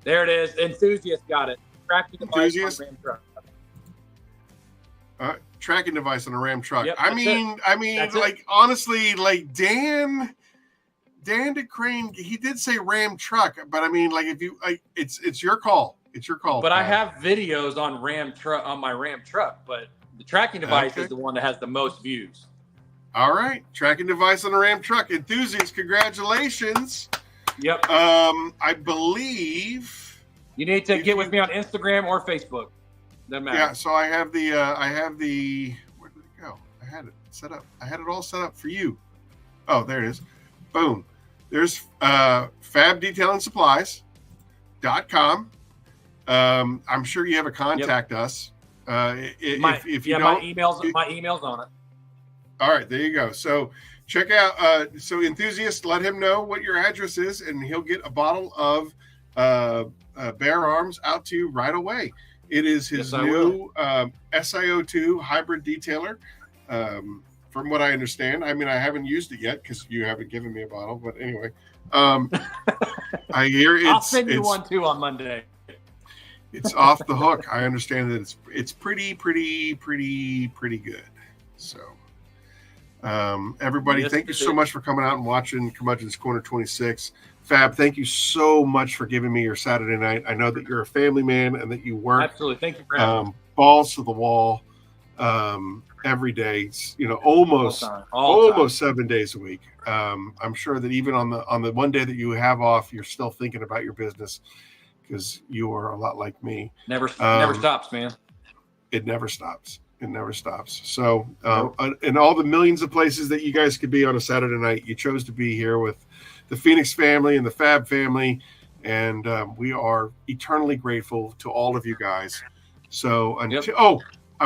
There it is. Enthusiast got it. Tracking device on Ram truck. Tracking device on a Ram truck. Yep, I mean, honestly, like Dan DeCrane, he did say Ram truck, but I mean, like, if you, it's your call. It's your call. But I have videos on my Ram truck, but the tracking device is the one that has the most views. All right, tracking device on a Ram truck. Enthusiasts, congratulations. Yep. I believe you need to get with me on Instagram or Facebook. Doesn't matter. Yeah, so I have the where did it go? I had it set up. I had it all set up for you. Oh, there it is. Boom. There's fabdetailandsupplies.com. I'm sure you have a contact us. If you don't, my email's on it. All right, there you go. So check out. So enthusiasts, let him know what your address is, and he'll get a bottle of bare arms out to you right away. It is his new SiO2 hybrid detailer. From what I understand, I mean, I haven't used it yet because you haven't given me a bottle. But anyway, I hear it's. I'll send you one too on Monday. It's off the hook. I understand that it's pretty good. So, everybody, thank you so much for coming out and watching Curmudgeon's Corner 26. Fab, thank you so much for giving me your Saturday night. I know that you're a family man and that you work. Absolutely, thank you for having me. Balls to the wall, every day. Almost 7 days a week. I'm sure that even on the one day that you have off, you're still thinking about your business because you are a lot like me. Never stops, man. It never stops. It never stops. So, in all the millions of places that you guys could be on a Saturday night, you chose to be here with the Phoenix family and the Fab family, and we are eternally grateful to all of you guys. So, I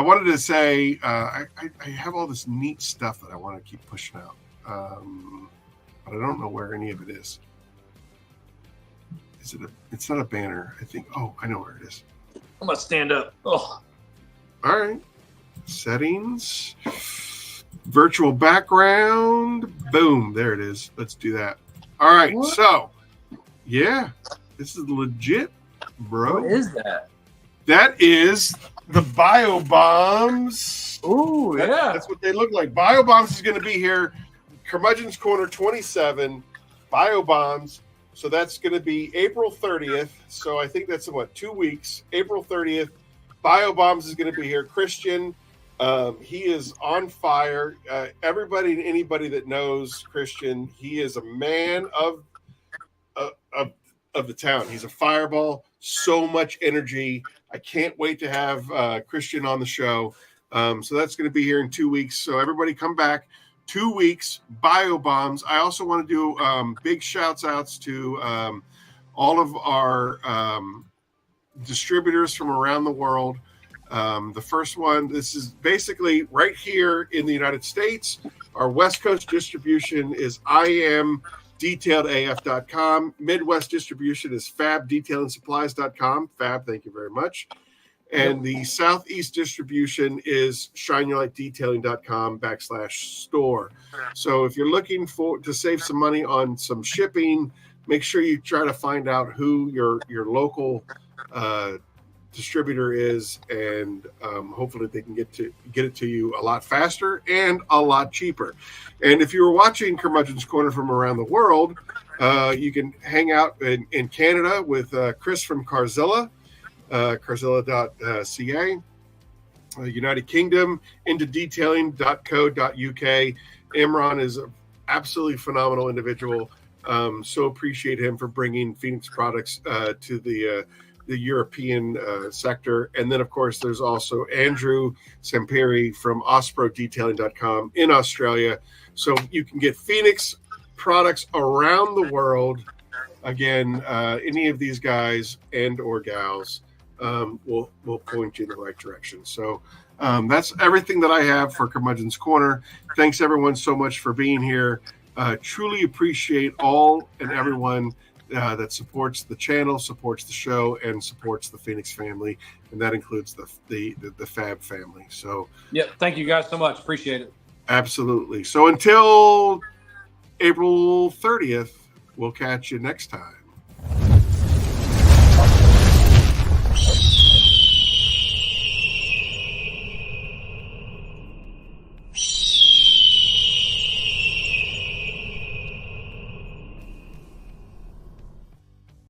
wanted to say I have all this neat stuff that I want to keep pushing out, but I don't know where any of it is. It's not a banner. I think. Oh, I know where it is. I'm gonna stand up. Oh. All right. Settings. Virtual background. Boom. There it is. Let's do that. All right. What? So, yeah, this is legit, bro. What is that? That is the bio bombs. Ooh, yeah. That's what they look like. Bio bombs is going to be here. Curmudgeon's Corner 27. Bio bombs. So that's going to be April 30th. So I think that's 2 weeks. April 30th. Bio bombs is going to be here. Christian, he is on fire. Everybody and anybody that knows Christian, he is a man of the town. He's a fireball. So much energy. I can't wait to have Christian on the show. So that's going to be here in 2 weeks. So everybody come back. 2 weeks, bio bombs. I also want to do big shouts outs to all of our distributors from around the world. The first one, this is basically right here in the United States. Our West Coast distribution is IamDetailedAF.com. Midwest distribution is FAB Supplies.com. FAB, thank you very much. And the Southeast distribution is ShineYourLightDetailing.com/store. So if you're looking to save some money on some shipping, make sure you try to find out who your local distributor is, and hopefully they can get it to you a lot faster and a lot cheaper. And if you were watching Curmudgeon's Corner from around the world, you can hang out in Canada with Chris from Carzilla. Carzilla.ca, United Kingdom, into detailing.co.uk. Imran is an absolutely phenomenal individual. So appreciate him for bringing Phoenix products to the European sector. And then, of course, there's also Andrew Samperi from OsproDetailing.com in Australia. So you can get Phoenix products around the world. Again, any of these guys and or gals will point you in the right direction. So that's everything that I have for Curmudgeon's Corner. Thanks everyone so much for being here. Truly appreciate all and everyone that supports the channel, supports the show, and supports the Phoenix family, and that includes the FAB family. So yeah, thank you guys so much. Appreciate it. Absolutely. So until April 30th, we'll catch you next time.